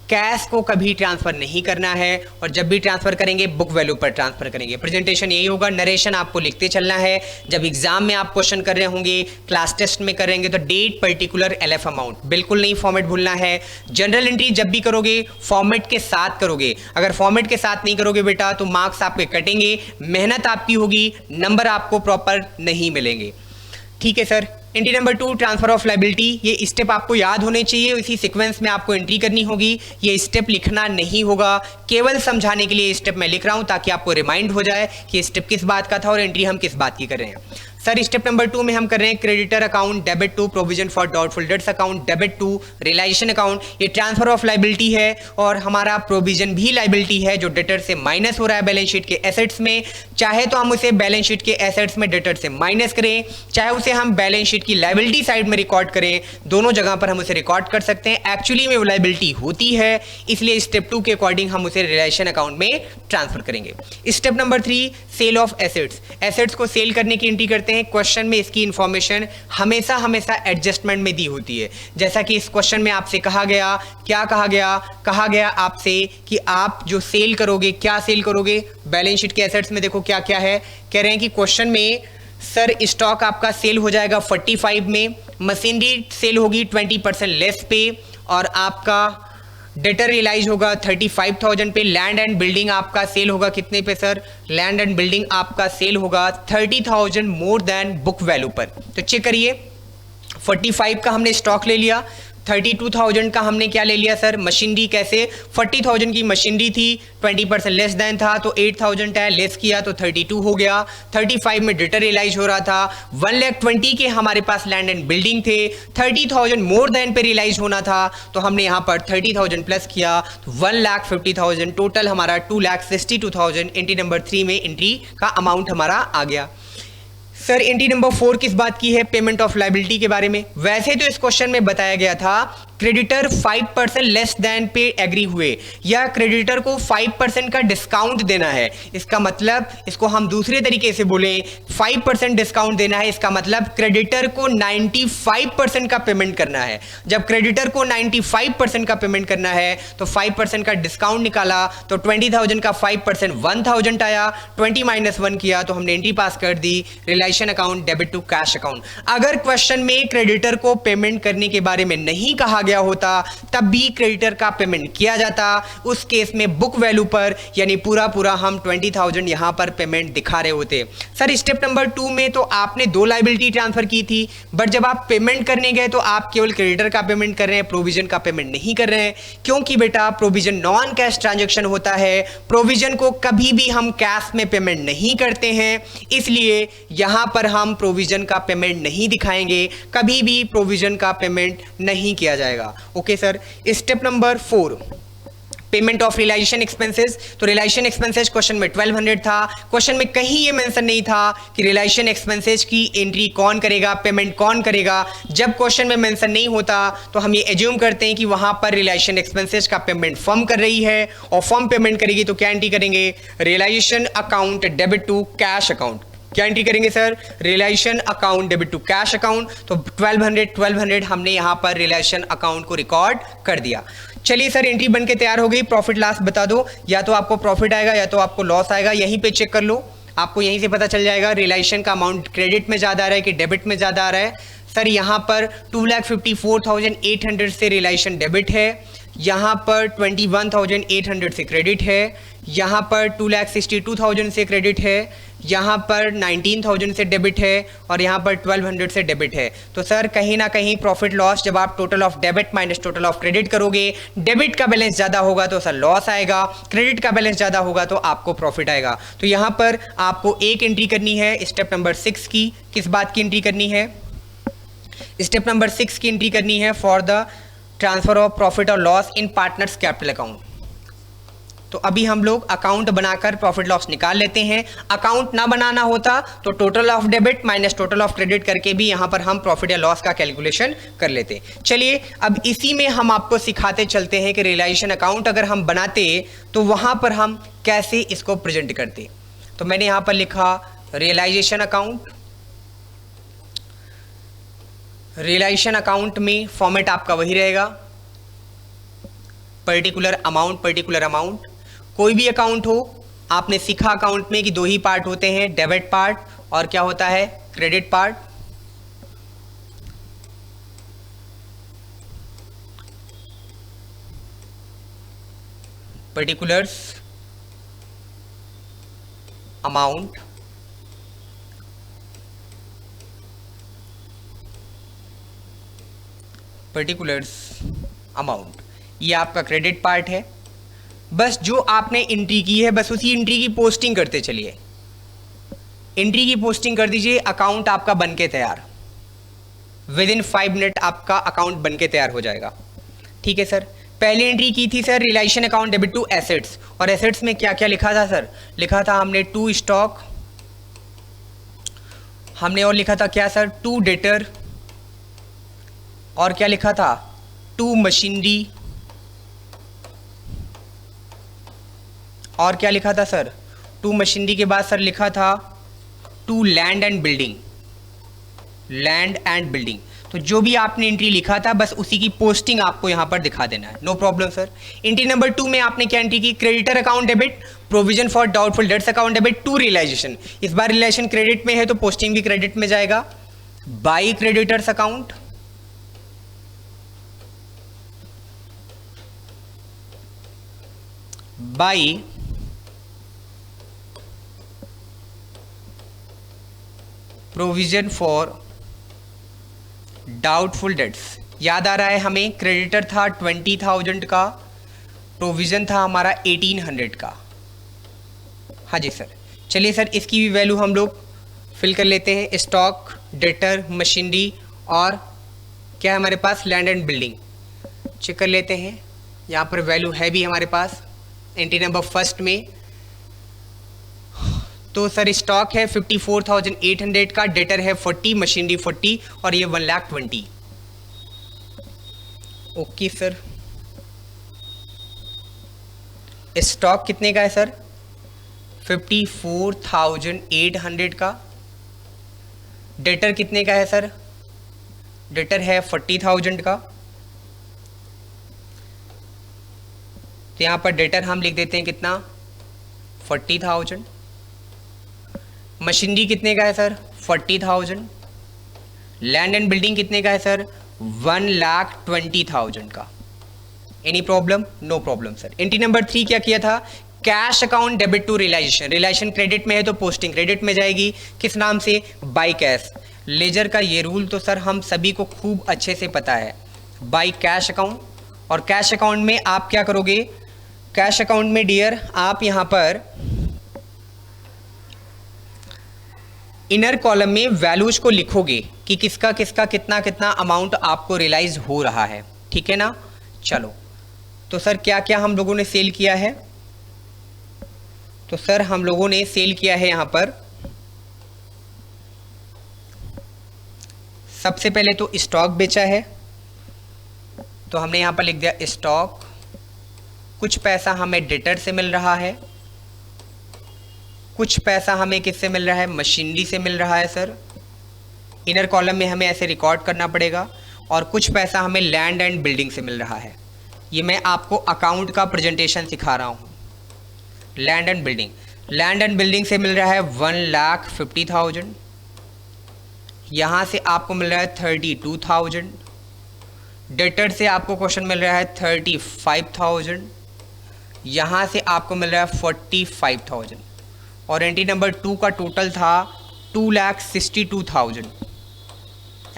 कैश को कभी ट्रांसफर नहीं करना है, और जब भी ट्रांसफर करेंगे बुक वैल्यू पर ट्रांसफर करेंगे। प्रेजेंटेशन यही होगा, नरेशन आपको लिखते चलना है। जब एग्जाम में आप क्वेश्चन कर रहे होंगे, क्लास टेस्ट में करेंगे, तो डेट पर्टिकुलर एलएफ अमाउंट बिल्कुल नहीं फॉर्मेट भूलना है। जनरल एंट्री जब भी करोगे फॉर्मेट के साथ करोगे। अगर फॉर्मेट के साथ नहीं करोगे बेटा तो मार्क्स आपके कटेंगे, मेहनत आपकी होगी, नंबर आपको प्रॉपर नहीं मिलेंगे। ठीक है sir. Entry number 2 transfer of liability. ये स्टेप आपको याद होने चाहिए, इसी सीक्वेंस में आपको एंट्री करनी होगी। ये स्टेप लिखना नहीं होगा, केवल समझाने के लिए स्टेप मैं लिख रहा हूं ताकि आपको रिमाइंड हो जाए कि स्टेप किस बात का था और एंट्री हम किस बात की कर रहे हैं। सर स्टेप नंबर 2 में हम कर रहे हैं creditor account debit to provision for doubtful debts account debit to realisation account. ये ट्रांसफर ऑफ लायबिलिटी है और हमारा प्रोविजन भी लायबिलिटी है जो डेटर से माइनस हो रहा है बैलेंस शीट के एसेट्स में। चाहे तो हम उसे बैलेंस शीट के एसेट्स में डेटर से माइनस करें, चाहे उसे हम बैलेंस शीट की लायबिलिटी साइड में रिकॉर्ड करें, दोनों जगह पर हम उसे रिकॉर्ड कर सकते हैं। एक्चुअली में वो लायबिलिटी होती है, इसलिए स्टेप 2 के अकॉर्डिंग हम उसे रियलाइजेशन अकाउंट में ट्रांसफर करेंगे। Step number 3 sale of assets. Assets को सेल करने की एंट्री करते हैं। क्वेश्चन में इसकी इंफॉर्मेशन हमेशा एडजस्टमेंट में दी होती है। जैसा कि इस क्वेश्चन में आपसे कहा गया, क्या कहा गया आपसे कि आप जो सेल करोगे, क्या सेल करोगे? बैलेंस शीट के एसेट्स में देखो क्या क्या है। कह रहे हैं कि क्वेश्चन में सर स्टॉक आपका सेल हो जाएगा 45 में, मशीनरी सेल होगी 20% लेस पे, और आपका डेटर रियलाइज होगा 35,000 पे। लैंड एंड बिल्डिंग आपका सेल होगा कितने पे सर? लैंड एंड बिल्डिंग आपका सेल होगा 30,000 मोर देन बुक वैल्यू पर। तो चेक करिए, 45 का हमने स्टॉक ले लिया, 32,000 का हमने क्या ले लिया सर? मशीनरी। कैसे? 40,000 की मशीनरी थी, 20% लेस देन था, तो 8,000 है, लेस किया तो 32 हो गया। 35 में डेटर रियलाइज हो रहा था, 1,20,000 के हमारे पास लैंड एंड बिल्डिंग थे, 30,000 मोर देन पे रियलाइज होना था, तो हमने यहाँ पर 30,000 प्लस किया, तो 1,50,000, टोटल हमारा 2,62,000 एंट्री नंबर 3 में एंट्री का अमाउंट हमारा आ गया। सर एंट्री नंबर 4 किस बात की है? पेमेंट ऑफ लायबिलिटी के बारे में। वैसे तो इस क्वेश्चन में बताया गया था क्रेडिटर 5% लेस देन पे एग्री हुए, या क्रेडिटर को 5% का डिस्काउंट देना है। इसका मतलब, इसको हम दूसरे तरीके से बोले, 5% डिस्काउंट देना है, इसका मतलब क्रेडिटर को 95% का पेमेंट करना है। जब क्रेडिटर को 95% का पेमेंट करना है तो 5% का डिस्काउंट निकाला, तो 20,000 का 5% 1,000 आया, 20 - 1 किया तो हमने एंट्री पास कर दी realisation account debit to cash account. अगर क्वेश्चन में क्रेडिटर को पेमेंट करने के बारे में नहीं कहा गया होता तब भी क्रेडिटर का पेमेंट किया जाता। उस केस में बुक वैल्यू पर यानी पूरा हम 20,000 यहां पर पेमेंट दिखा रहे होते। सर स्टेप नंबर 2 में तो आपने 2 लायबिलिटी ट्रांसफर की थी, बट जब आप पेमेंट करने गए तो आप केवल क्रेडिटर का पेमेंट कर रहे हैं, प्रोविजन का पेमेंट नहीं कर रहे हैं। क्योंकि बेटा प्रोविजन नॉन कैश ट्रांजैक्शन होता है, प्रोविजन को कभी भी हम कैश में पेमेंट नहीं करते हैं, इसलिए यहां पर हम प्रोविजन का पेमेंट नहीं दिखाएंगे, कभी भी प्रोविजन का पेमेंट नहीं किया जाएगा। Okay sir. Step number 4 payment of realisation expenses, तो रियलाइजेशन एक्सपेंसेस क्वेश्चन में 1200 था, क्वेश्चन में कहीं ये मेंशन नहीं था कि रियलाइजेशन एक्सपेंसेस की एंट्री कौन करेगा, पेमेंट कौन करेगा। जब क्वेश्चन में मेंशन नहीं होता तो हम ये एज्यूम करते हैं कि वहां पर रियलाइजेशन एक्सपेंसेस का पेमेंट फर्म कर रही है, और फर्म पेमेंट करेगी तो क्या एंट्री करेंगे, realisation account debit to cash account. क्या एंट्री करेंगे sir, realisation account debit to cash account. तो 1200 हमने यहां पर रियलाइजेशन अकाउंट को रिकॉर्ड कर दिया। चलिए सर एंट्री बन के तैयार हो गई, प्रॉफिट लॉस बता दो, या तो आपको प्रॉफिट आएगा या तो आपको लॉस आएगा, यहीं पे चेक कर लो, आपको यहीं से पता चल जाएगा रियलाइजेशन का अमाउंट क्रेडिट में ज़्यादा आ रहा है कि डेबिट में ज़्यादा आ रहा है। सर यहाँ पर 2,54,800 से रियलाइजेशन डेबिट है, यहाँ पर 21,800 से क्रेडिट है, यहाँ पर 2,62,000 से क्रेडिट है, यहाँ पर 19,000 से डेबिट है, और यहाँ पर 1,200 से डेबिट है। तो सर कहीं ना कहीं प्रॉफिट लॉस जब आप total of debit minus total of credit करोगे, डेबिट का बैलेंस ज़्यादा होगा तो सर लॉस आएगा, क्रेडिट का बैलेंस ज़्यादा होगा तो आपको प्रॉफिट आएगा। तो यहाँ पर आपको एक एंट्री करनी है स्टेप नंबर 6 की। किस बात की एंट्री करनी है, स्टेप नंबर 6 की एंट्री करनी है for the transfer of profit और loss in partners capital account. तो अभी हम लोग अकाउंट बनाकर प्रॉफिट लॉस निकाल लेते हैं। अकाउंट ना बनाना होता तो total of debit minus total of credit करके भी यहां पर हम प्रॉफिट या लॉस का कैलकुलेशन कर लेते। चलिए अब इसी में हम आपको सिखाते चलते हैं कि रियलाइजेशन अकाउंट अगर हम बनाते तो वहां पर हम कैसे इसको प्रेजेंट करते। तो मैंने यहां पर लिखा रियलाइजेशन अकाउंट। रियलाइजेशन अकाउंट में फॉर्मेट आपका वही रहेगा, पर्टिकुलर अमाउंट। कोई भी अकाउंट हो, आपने सीखा अकाउंट में कि दो ही पार्ट होते हैं, डेबिट पार्ट और क्या होता है, क्रेडिट पार्ट। पर्टिकुलर्स अमाउंट, ये आपका क्रेडिट पार्ट है। बस जो आपने एंट्री की है बस उसी एंट्री की पोस्टिंग करते चलिए, एंट्री की पोस्टिंग कर दीजिए, अकाउंट आपका बनके तैयार। विद इन 5 मिनट आपका अकाउंट बनके तैयार हो जाएगा। ठीक है सर, पहली एंट्री की थी sir realisation account debit to assets, और एसेट्स में क्या क्या लिखा था सर, लिखा था हमने 2 स्टॉक, हमने और लिखा था क्या सर 2 डेटर, और क्या लिखा था 2 मशीनरी, और क्या लिखा था सर 2 मशीनरी के बाद सर लिखा था 2 लैंड एंड बिल्डिंग। तो जो भी आपने एंट्री लिखा था बस उसी की पोस्टिंग आपको यहां पर दिखा देना है, no problem sir. Entry number 2 में आपने क्या एंट्री की, creditor account debit, provision for doubtful debts account debit to realisation. इस बार रियलाइजेशन क्रेडिट में है तो पोस्टिंग भी क्रेडिट में जाएगा। By creditors account, by provision for doubtful dates. याद आ रहा है हमें, क्रेडिटर था 20,000 का, प्रोविजन था हमारा 1800 का। हाँ जी सर, चलिए सर इसकी भी वैल्यू हम लोग फिल कर लेते हैं। स्टॉक, डेटर, मशीनरी और क्या है हमारे पास, लैंड एंड बिल्डिंग। चेक कर लेते हैं, यहाँ पर वैल्यू है भी हमारे पास एंट्री नंबर 1 में। तो सर स्टॉक है 54,800 का, डेटर है 40, मशीनरी 40 और ये 1,20,000। ओके सर, स्टॉक कितने का है सर 54,800 का। डेटर कितने का है सर, डेटर है 40,000 का। तो यहाँ पर डेटर हम लिख देते हैं कितना 40,000। मशीनरी कितने का है सर 40,000। लैंड एंड बिल्डिंग कितने का है सर 1,20,000 का। Any problem, no problem sir. Entry number 3 क्या किया था, cash account debit to realisation. Realisation credit में है तो पोस्टिंग क्रेडिट में जाएगी, किस नाम से, बाई कैश। लेजर का ये रूल तो सर हम सभी को खूब अच्छे से पता है, बाई कैश अकाउंट। और कैश अकाउंट में आप क्या करोगे, कैश अकाउंट में डियर आप यहां पर इनर कॉलम में वैल्यूज को लिखोगे कि किसका किसका कितना कितना अमाउंट आपको रियलाइज हो रहा है। ठीक है ना, चलो तो सर क्या क्या हम लोगों ने सेल किया है? तो सर हम लोगों ने सेल किया है यहाँ पर सबसे पहले तो स्टॉक बेचा है, तो हमने यहाँ पर लिख दिया स्टॉक। कुछ पैसा हमें डेटर से मिल रहा है, कुछ पैसा हमें किससे मिल रहा है? मशीनरी से मिल रहा है सर। इनर कॉलम में हमें ऐसे रिकॉर्ड करना पड़ेगा। और कुछ पैसा हमें लैंड एंड बिल्डिंग से मिल रहा है। ये मैं आपको अकाउंट का प्रेजेंटेशन सिखा रहा हूँ। Land and building, land and building से मिल रहा है 1,50,000। यहाँ से आपको मिल रहा है 32,000। डेटर से आपको क्वेश्चन मिल रहा है 35,000। यहाँ से आपको मिल रहा है 45,000। और एंट्री नंबर 2 का टोटल था 2,62,000।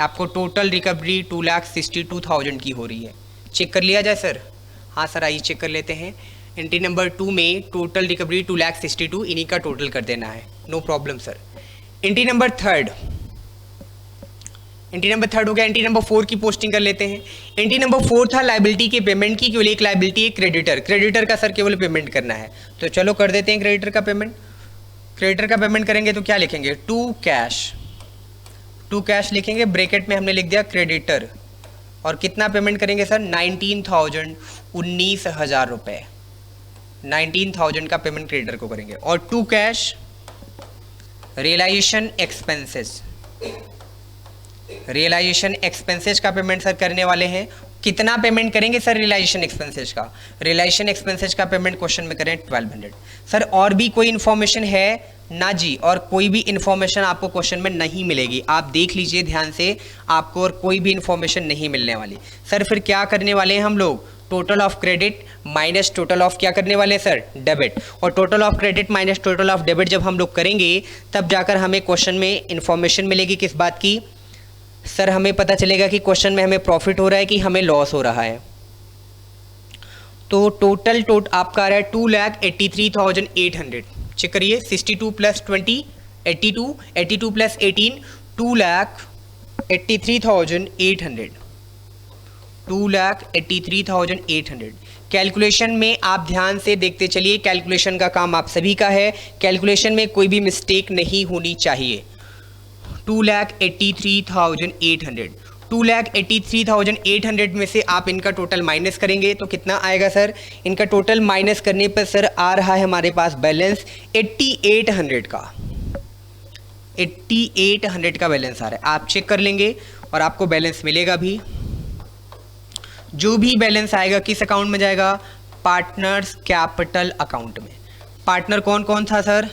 आपको टोटल रिकवरी 2,62,000 की हो रही है। चेक कर लिया जाए सर? हाँ सर, आइए चेक कर लेते हैं। एंट्री नंबर 2 में टोटल रिकवरी 2,62,000, इन्हीं का टोटल कर देना है। No problem sir. Entry number third हो गया। एंट्री नंबर 4 की पोस्टिंग कर लेते हैं। एंट्री नंबर 4 था लायबिलिटी के पेमेंट की। केवल एक लायबिलिटी है क्रेडिटर का सर केवल पेमेंट करना है। तो चलो कर देते हैं क्रेडिटर का पेमेंट। क्रेडिटर का पेमेंट करेंगे तो क्या लिखेंगे? टू कैश लिखेंगे। ब्रैकेट में हमने लिख दिया क्रेडिटर। और कितना पेमेंट करेंगे सर? 19,000, 19,000 रुपये। 19,000 का पेमेंट क्रेडिटर को करेंगे। और टू कैश रियलाइजेशन एक्सपेंसेस का पेमेंट सर करने वाले हैं। कितना पेमेंट करेंगे सर रियलाइजेशन एक्सपेंसेस का? रियलाइजेशन एक्सपेंसेस का पेमेंट क्वेश्चन में करें 1200। सर और भी कोई इन्फॉर्मेशन है? ना जी, और कोई भी इन्फॉर्मेशन आपको क्वेश्चन में नहीं मिलेगी। आप देख लीजिए ध्यान से, आपको और कोई भी इन्फॉर्मेशन नहीं मिलने वाली। सर फिर क्या करने वाले हैं हम लोग? Total of credit minus total of क्या करने वाले हैं सर? डेबिट। और total of credit minus total of debit जब हम लोग करेंगे तब जाकर हमें क्वेश्चन में इन्फॉर्मेशन मिलेगी। किस बात की सर? हमें पता चलेगा कि क्वेश्चन में हमें प्रॉफिट हो रहा है कि हमें लॉस हो रहा है। तो टोटल आपका आ रहा है 2,83,800। चेक करिए, 62 प्लस 20 82, 82 प्लस 18 2,83,800। 2,83,800। कैलकुलेशन में आप ध्यान से देखते चलिए, कैलकुलेशन का काम आप सभी का है। कैलकुलेशन में कोई भी मिस्टेक नहीं होनी चाहिए। 2,83,800। 2,83,800 में से आप इनका टोटल माइनस करेंगे तो कितना आएगा सर? इनका टोटल माइनस करने पर सर आ रहा है हमारे पास बैलेंस 8,800 का। 8,800 का बैलेंस आ रहा है। आप चेक कर लेंगे और आपको बैलेंस मिलेगा भी। जो भी बैलेंस आएगा किस अकाउंट में जाएगा? पार्टनर्स कैपिटल अकाउंट में। पार्टनर कौन कौन था सर?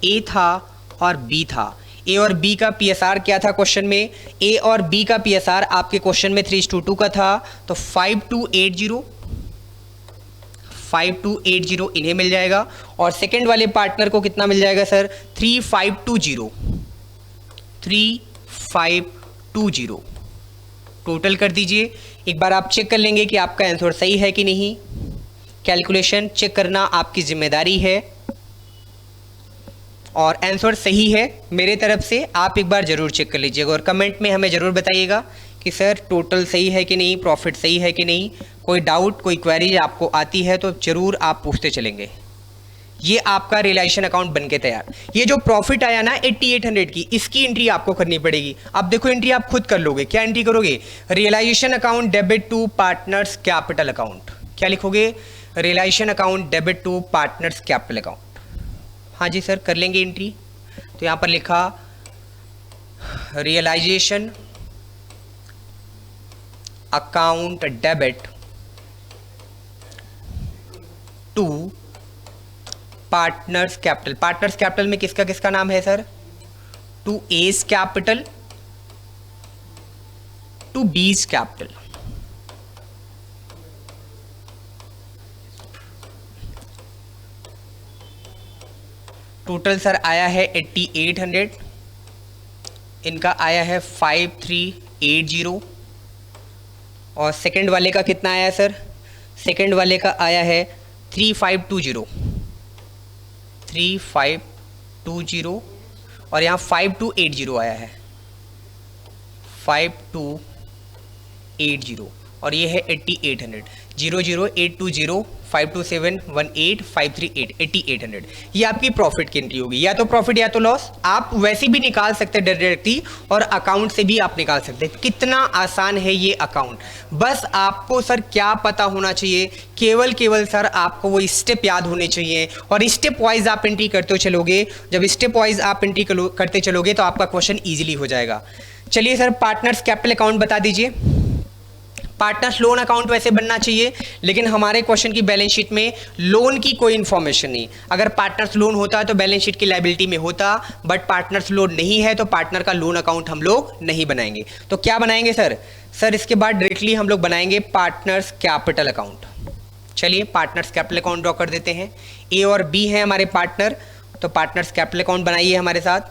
ए था और बी था। ए और बी का पीएसआर क्या था क्वेश्चन में? ए और बी का पीएसआर आपके क्वेश्चन में 3:2 का था, तो 5280 इन्हें मिल जाएगा। और सेकंड वाले पार्टनर को कितना मिल जाएगा सर? 3520 टोटल कर दीजिए। एक बार आप चेक कर लेंगे कि आपका आंसर सही है कि नहीं। कैलकुलेशन चेक करना आपकी जिम्मेदारी है और आंसर सही है मेरे तरफ से। आप एक बार ज़रूर चेक कर लीजिएगा और कमेंट में हमें ज़रूर बताइएगा कि सर टोटल सही है कि नहीं, प्रॉफिट सही है कि नहीं। कोई डाउट, कोई क्वेरी आपको आती है तो ज़रूर आप पूछते चलेंगे। ये आपका रियलाइजेशन अकाउंट बनके तैयार। ये जो प्रॉफिट आया ना 8,800 की, इसकी एंट्री आपको करनी पड़ेगी। अब देखो एंट्री आप खुद कर लोगे। क्या एंट्री करोगे? Realisation account debit to partners capital account. क्या लिखोगे? Realisation account debit to partners capital account. हाँ जी सर, कर लेंगे एंट्री। तो यहाँ पर लिखा realisation account debit to partners capital. Partners capital में किसका किसका नाम है sir? To A's capital, to B's capital. Total sir आया है 8,800, इनका आया है 5,380। और सेकंड वाले का कितना आया सर? सेकंड वाले का आया है 3,520 और यहाँ 5,280 आया है। 5,280 और ये है 8800, 0082052718538 8800। ये आपकी प्रॉफिट की एंट्री होगी, या तो प्रॉफिट या तो लॉस। आप वैसे भी निकाल सकते हैं डायरेक्टली, और अकाउंट से भी आप निकाल सकते हैं। कितना आसान है ये अकाउंट। बस आपको सर क्या पता होना चाहिए, केवल सर आपको वो स्टेप याद होने चाहिए, और स्टेप वाइज आप एंट्री करते चलोगे। जब स्टेप वाइज आप एंट्री करते चलोगे तो आपका क्वेश्चन ईजिली हो जाएगा। चलिए सर, पार्टनर्स कैपिटल अकाउंट बता दीजिए। पार्टनर्स लोन अकाउंट वैसे बनना चाहिए, लेकिन हमारे क्वेश्चन की बैलेंस शीट में लोन की कोई इंफॉर्मेशन नहीं। अगर पार्टनर्स लोन होता तो बैलेंस शीट की लायबिलिटी में होता, बट पार्टनर्स लोन नहीं है तो पार्टनर का लोन अकाउंट हम लोग नहीं बनाएंगे। तो क्या बनाएंगे सर? सर इसके बाद डायरेक्टली हम लोग बनाएंगे पार्टनर्स कैपिटल अकाउंट। चलिए पार्टनर्स कैपिटल अकाउंट ड्रॉ कर देते हैं। ए और बी है हमारे पार्टनर, तो पार्टनर्स कैपिटल अकाउंट बनाइए हमारे साथ।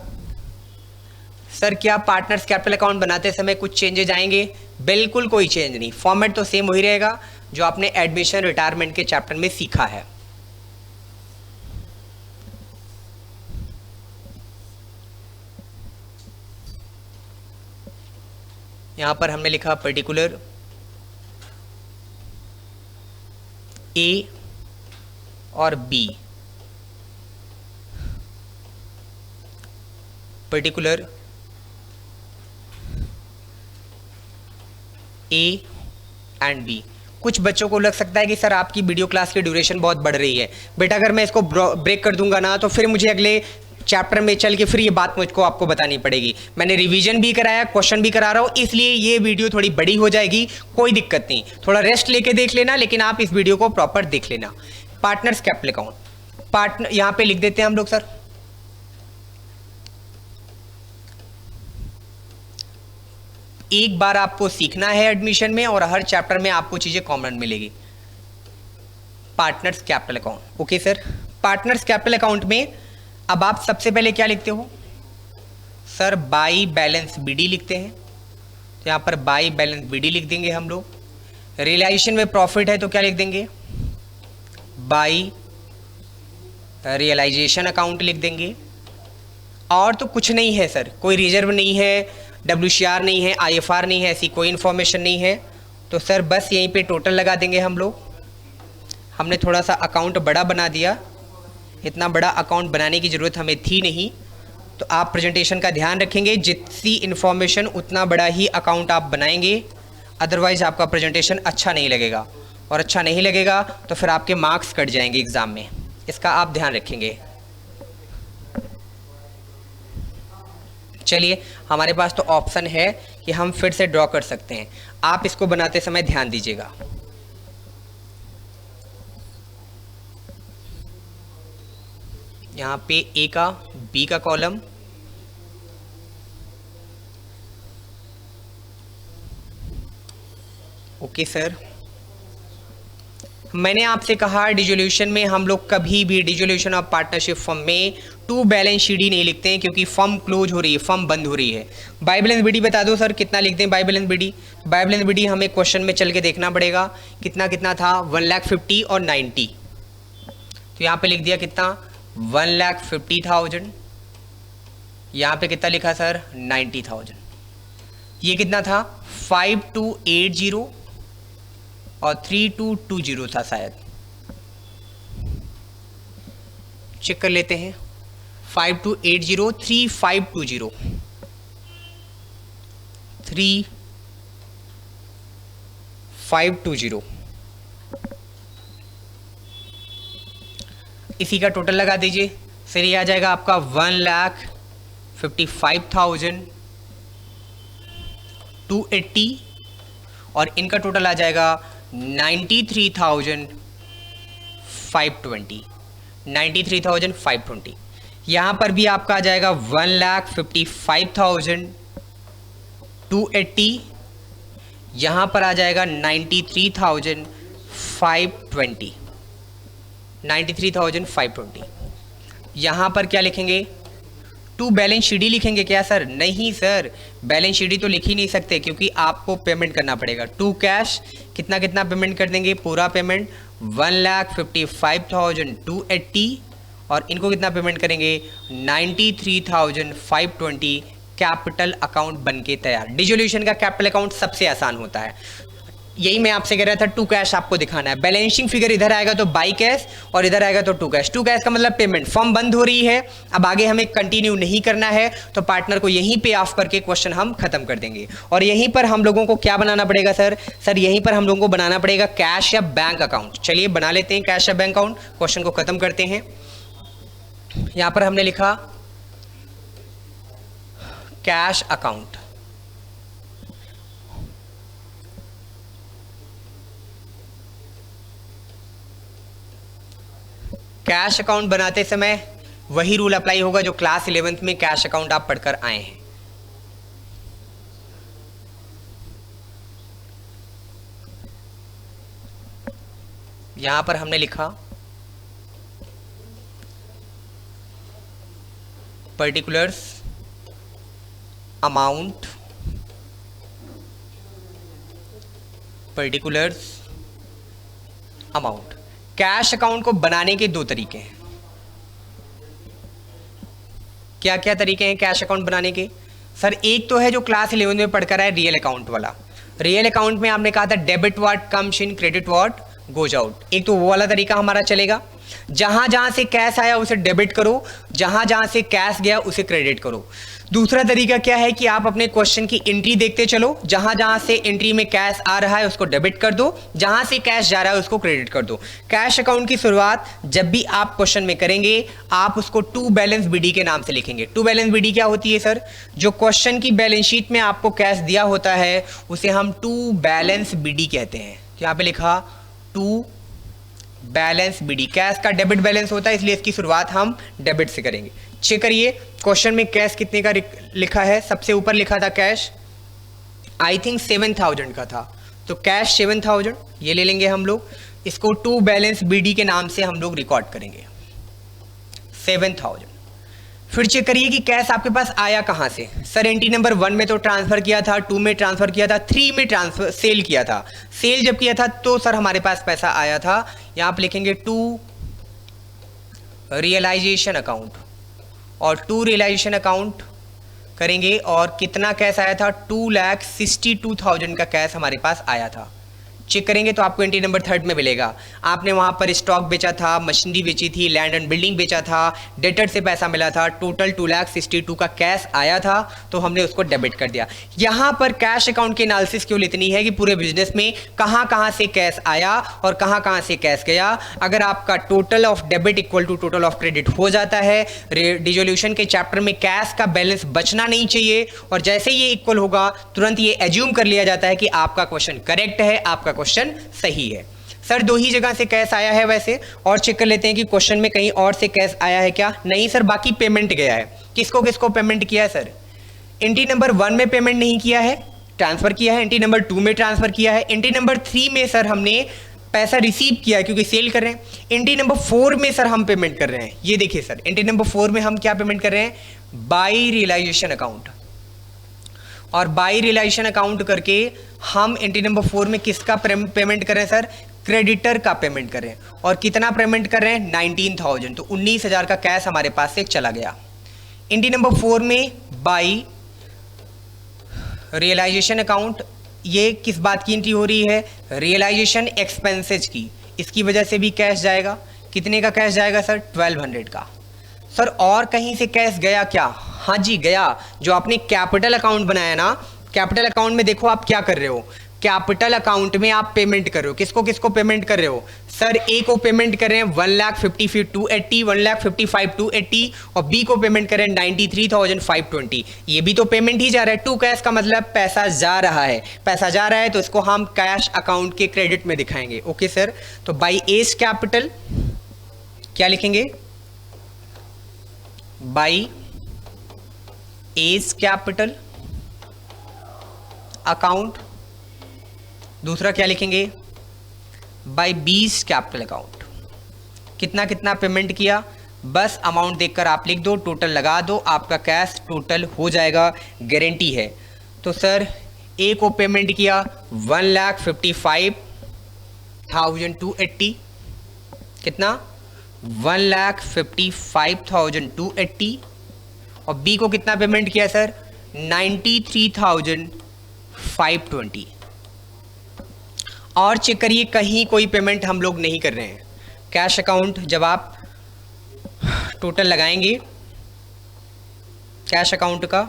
सर क्या पार्टनर्स कैपिटल अकाउंट बनाते समय कुछ चेंजेज आएंगे? बिल्कुल कोई चेंज नहीं, फॉर्मेट तो सेम वही रहेगा जो आपने एडमिशन रिटायरमेंट के चैप्टर में सीखा है। यहां पर हमने लिखा पर्टिकुलर ए और B, particular A and B. कुछ बच्चों को लग सकता है कि सर आपकी वीडियो क्लास की ड्यूरेशन बहुत बढ़ रही है। बेटा अगर मैं इसको ब्रेक कर दूंगा ना तो फिर मुझे अगले चैप्टर में चल के फिर ये बात मुझको आपको बतानी पड़ेगी। मैंने रिवीजन भी कराया, क्वेश्चन भी करा रहा हूँ, इसलिए ये वीडियो थोड़ी बड़ी हो जाएगी। कोई दिक्कत नहीं, थोड़ा रेस्ट लेके देख लेना, लेकिन आप इस वीडियो को प्रॉपर देख लेना। पार्टनर्स कैपिटल अकाउंट, पार्टनर यहाँ पे लिख देते हैं हम लोग। सर एक बार आपको सीखना है एडमिशन में, और हर चैप्टर में आपको चीजें कॉमन मिलेगी। Partners capital account, okay sir. Partners capital account में अब आप सबसे पहले क्या लिखते हो? सर बाई बैलेंस बीडी लिखते हैं, तो यहाँ पर बाई बैलेंस बीडी लिख देंगे हम लोग। रियलाइजेशन में प्रॉफिट है तो क्या लिख देंगे? बाई रियलाइजेशन अकाउंट लिख देंगे। और तो कुछ नहीं है सर, कोई रिजर्व नहीं है, WCR नहीं है, IFR नहीं है, ऐसी कोई इन्फॉर्मेशन नहीं है। तो सर बस यहीं पे टोटल लगा देंगे हम लोग। हमने थोड़ा सा अकाउंट बड़ा बना दिया, इतना बड़ा अकाउंट बनाने की ज़रूरत हमें थी नहीं। तो आप प्रेजेंटेशन का ध्यान रखेंगे, जितनी इन्फॉर्मेशन उतना बड़ा ही अकाउंट आप बनाएंगे, अदरवाइज़ आपका प्रेजेंटेशन अच्छा नहीं लगेगा, और अच्छा नहीं लगेगा तो फिर आपके मार्क्स कट जाएंगे एग्ज़ाम में। इसका आप ध्यान रखेंगे। चलिए हमारे पास तो ऑप्शन है कि हम फिर से ड्रॉ कर सकते हैं। आप इसको बनाते समय ध्यान दीजिएगा। यहाँ पे ए का बी का कॉलम, ओके सर। मैंने आपसे कहा डिसोल्यूशन में हम लोग कभी भी डिसोल्यूशन ऑफ पार्टनरशिप फर्म में टू बैलेंस शीट ही नहीं लिखते हैं, क्योंकि फर्म क्लोज हो रही है, फर्म बंद हो रही है। बाई बैलेंस बीडी बता दो सर, कितना लिखते हैं by balance BD? By balance BD हमें क्वेश्चन में चल के देखना पड़ेगा कितना कितना था, 1,50,000 और 90। तो यहाँ पे लिख दिया कितना, 1,50,000। यहाँ पे कितना लिखा सर, 90,000। ये कितना था, 5280 और 3220 था शायद, चेक कर लेते हैं। 5280 3520 3520, इसी का टोटल लगा दीजिए। फिर ये आ जाएगा आपका 1,55,280, और इनका टोटल आ जाएगा 93,520। 93,520। यहाँ पर भी आपका आ जाएगा 1,55,280, यहाँ पर आ जाएगा 93,520। 93,520। यहाँ पर क्या लिखेंगे, टू बैलेंस शीट ही लिखेंगे क्या सर? नहीं सर, बैलेंस शीट ही तो लिख ही नहीं सकते, क्योंकि आपको पेमेंट करना पड़ेगा। टू कैश कितना कितना पेमेंट कर देंगे, पूरा पेमेंट 1,55,280, और इनको कितना पेमेंट करेंगे, 93,520। कैपिटल अकाउंट बन के तैयार। डिसोल्यूशन का कैपिटल अकाउंट सबसे आसान होता है। यही मैं आपसे कह रहा था, टू कैश आपको दिखाना है। बैलेंसिंग फिगर इधर आएगा तो बाई कैश और इधर आएगा तो टू कैश। टू कैश का मतलब पेमेंट, फर्म बंद हो रही है, अब आगे हमें कंटिन्यू नहीं करना है, तो पार्टनर को यहीं पे ऑफ करके क्वेश्चन हम खत्म कर देंगे। और यहीं पर हम लोगों को क्या बनाना पड़ेगा सर? सर यहीं पर हम लोगों को बनाना पड़ेगा कैश या बैंक अकाउंट। चलिए बना लेते हैं कैश या बैंक अकाउंट, क्वेश्चन को खत्म करते हैं। यहां पर हमने लिखा कैश अकाउंट। कैश अकाउंट बनाते समय वही रूल अप्लाई होगा जो क्लास 11th में कैश अकाउंट आप पढ़कर आए हैं। यहां पर हमने लिखा particulars amount, particulars amount. Cash account को बनाने के दो तरीके हैं। क्या क्या तरीके हैं कैश अकाउंट बनाने के? सर एक तो है जो क्लास 11 में पढ़कर आए, रियल अकाउंट वाला। रियल अकाउंट में आपने कहा था debit what comes in, credit what goes out. एक तो वो वाला तरीका हमारा चलेगा, जहां जहां से कैश आया उसे डेबिट करो, जहां जहां से कैश गया उसे क्रेडिट करो। दूसरा तरीका क्या है कि आप अपने क्वेश्चन की एंट्री देखते चलो, जहां जहां से एंट्री में कैश आ रहा है उसको डेबिट कर दो, जहां से कैश जा रहा है उसको क्रेडिट कर दो। कैश अकाउंट की शुरुआत जब भी आप क्वेश्चन में करेंगे आप उसको टू बैलेंस बीडी के नाम से लिखेंगे। टू बैलेंस बीडी क्या होती है सर? जो क्वेश्चन की बैलेंस शीट में आपको कैश दिया होता है उसे हम टू बैलेंस बीडी कहते हैं। यहाँ पे लिखा टू बैलेंस बीडी। कैश का डेबिट बैलेंस होता है इसलिए इसकी शुरुआत हम डेबिट से करेंगे। चेक करिए क्वेश्चन में कैश कितने का लिखा है। सबसे ऊपर लिखा था कैश आई थिंक 7000 का था, तो कैश 7000 ये ले लेंगे हम लोग। इसको टू बैलेंस बीडी के नाम से हम लोग रिकॉर्ड करेंगे 7000। फिर चेक करिए कि कैश आपके पास आया कहां से। सर एंट्री नंबर 1 में तो ट्रांसफर किया था, 2 में ट्रांसफर किया था, 3 में ट्रांसफर सेल किया था। सेल जब किया था तो सर हमारे पास पैसा आया था। यहां आप लिखेंगे टू रियलाइजेशन अकाउंट, और टू रियलाइजेशन अकाउंट करेंगे और कितना कैश आया था? 2,62,000 का कैश हमारे पास आया था। चेक करेंगे तो आपको एंट्री नंबर 3 में मिलेगा। आपने वहाँ पर स्टॉक बेचा था, मशीनरी बेची थी, लैंड एंड बिल्डिंग बेचा था, डेटर से पैसा मिला था, टोटल 2,62,000 का कैश आया था, तो हमने उसको डेबिट कर दिया। यहाँ पर कैश अकाउंट की एनालिसिस क्यों इतनी है कि पूरे बिजनेस में कहाँ कहाँ से कैश आया और कहाँ कहाँ से कैश गया। अगर आपका total of debit equal to total of credit हो जाता है, डिसोल्यूशन के चैप्टर में कैश का बैलेंस बचना नहीं चाहिए, और जैसे ये इक्वल होगा तुरंत ये एज्यूम कर लिया जाता है कि आपका क्वेश्चन करेक्ट है, आपका क्वेश्चन सही है। सर दो ही जगह से कैश आया है वैसे, और चेक कर लेते हैं कि क्वेश्चन में कहीं और से कैश आया है क्या। नहीं सर, बाकी पेमेंट गया है। किसको किसको पेमेंट किया है सर? एंट्री नंबर 1 में पेमेंट नहीं किया है, ट्रांसफर किया है। एंट्री नंबर 2 में ट्रांसफर किया है। एंट्री नंबर 3 में सर हमने पैसा रिसीव किया है क्योंकि सेल कर रहे हैं। एंट्री नंबर 4 में सर हम पेमेंट कर रहे हैं। ये देखिए सर, एंट्री नंबर 4 में हम क्या पेमेंट कर रहे हैं? By realisation account. और बाई रियलाइजेशन अकाउंट करके हम एंट्री नंबर 4 में किसका पेमेंट कर रहे हैं सर? क्रेडिटर का पेमेंट कर रहे हैं। और कितना पेमेंट कर रहे हैं? 19,000, तो 19,000 का कैश हमारे पास से चला गया। एंट्री नंबर 4 में बाई रियलाइजेशन अकाउंट, ये किस बात की एंट्री हो रही है? रियलाइजेशन एक्सपेंसेज की। इसकी वजह से भी कैश जाएगा। कितने का कैश जाएगा सर? 1200 का। सर और कहीं से कैश गया क्या? हाँ जी गया। जो आपने कैपिटल अकाउंट बनाया ना, कैपिटल अकाउंट में देखो आप क्या कर रहे हो, कैपिटल अकाउंट में आप पेमेंट कर रहे हो। किसको किसको पेमेंट कर रहे हो? सर ए को पेमेंट कर रहे हैं 1,50,280, 1,55,280, और बी को पेमेंट कर रहे हैं 93,520। ये भी तो पेमेंट ही जा रहा है। टू कैश का मतलब पैसा जा रहा है। पैसा जा रहा है तो इसको हम कैश अकाउंट के क्रेडिट में दिखाएंगे। ओके सर, तो बाई एज कैपिटल क्या लिखेंगे? By A's capital account. दूसरा क्या लिखेंगे? बाय बीस कैपिटल अकाउंट। कितना कितना पेमेंट किया, बस अमाउंट देखकर आप लिख दो, टोटल लगा दो, आपका कैश टोटल हो जाएगा, गारंटी है। तो सर ए को पेमेंट किया 1,55,280, कितना? 1,55,280, और बी को कितना पेमेंट किया सर? 93,520। और चेक करिए, कहीं कोई पेमेंट हम लोग नहीं कर रहे हैं। कैश अकाउंट जब आप टोटल लगाएंगे कैश अकाउंट का,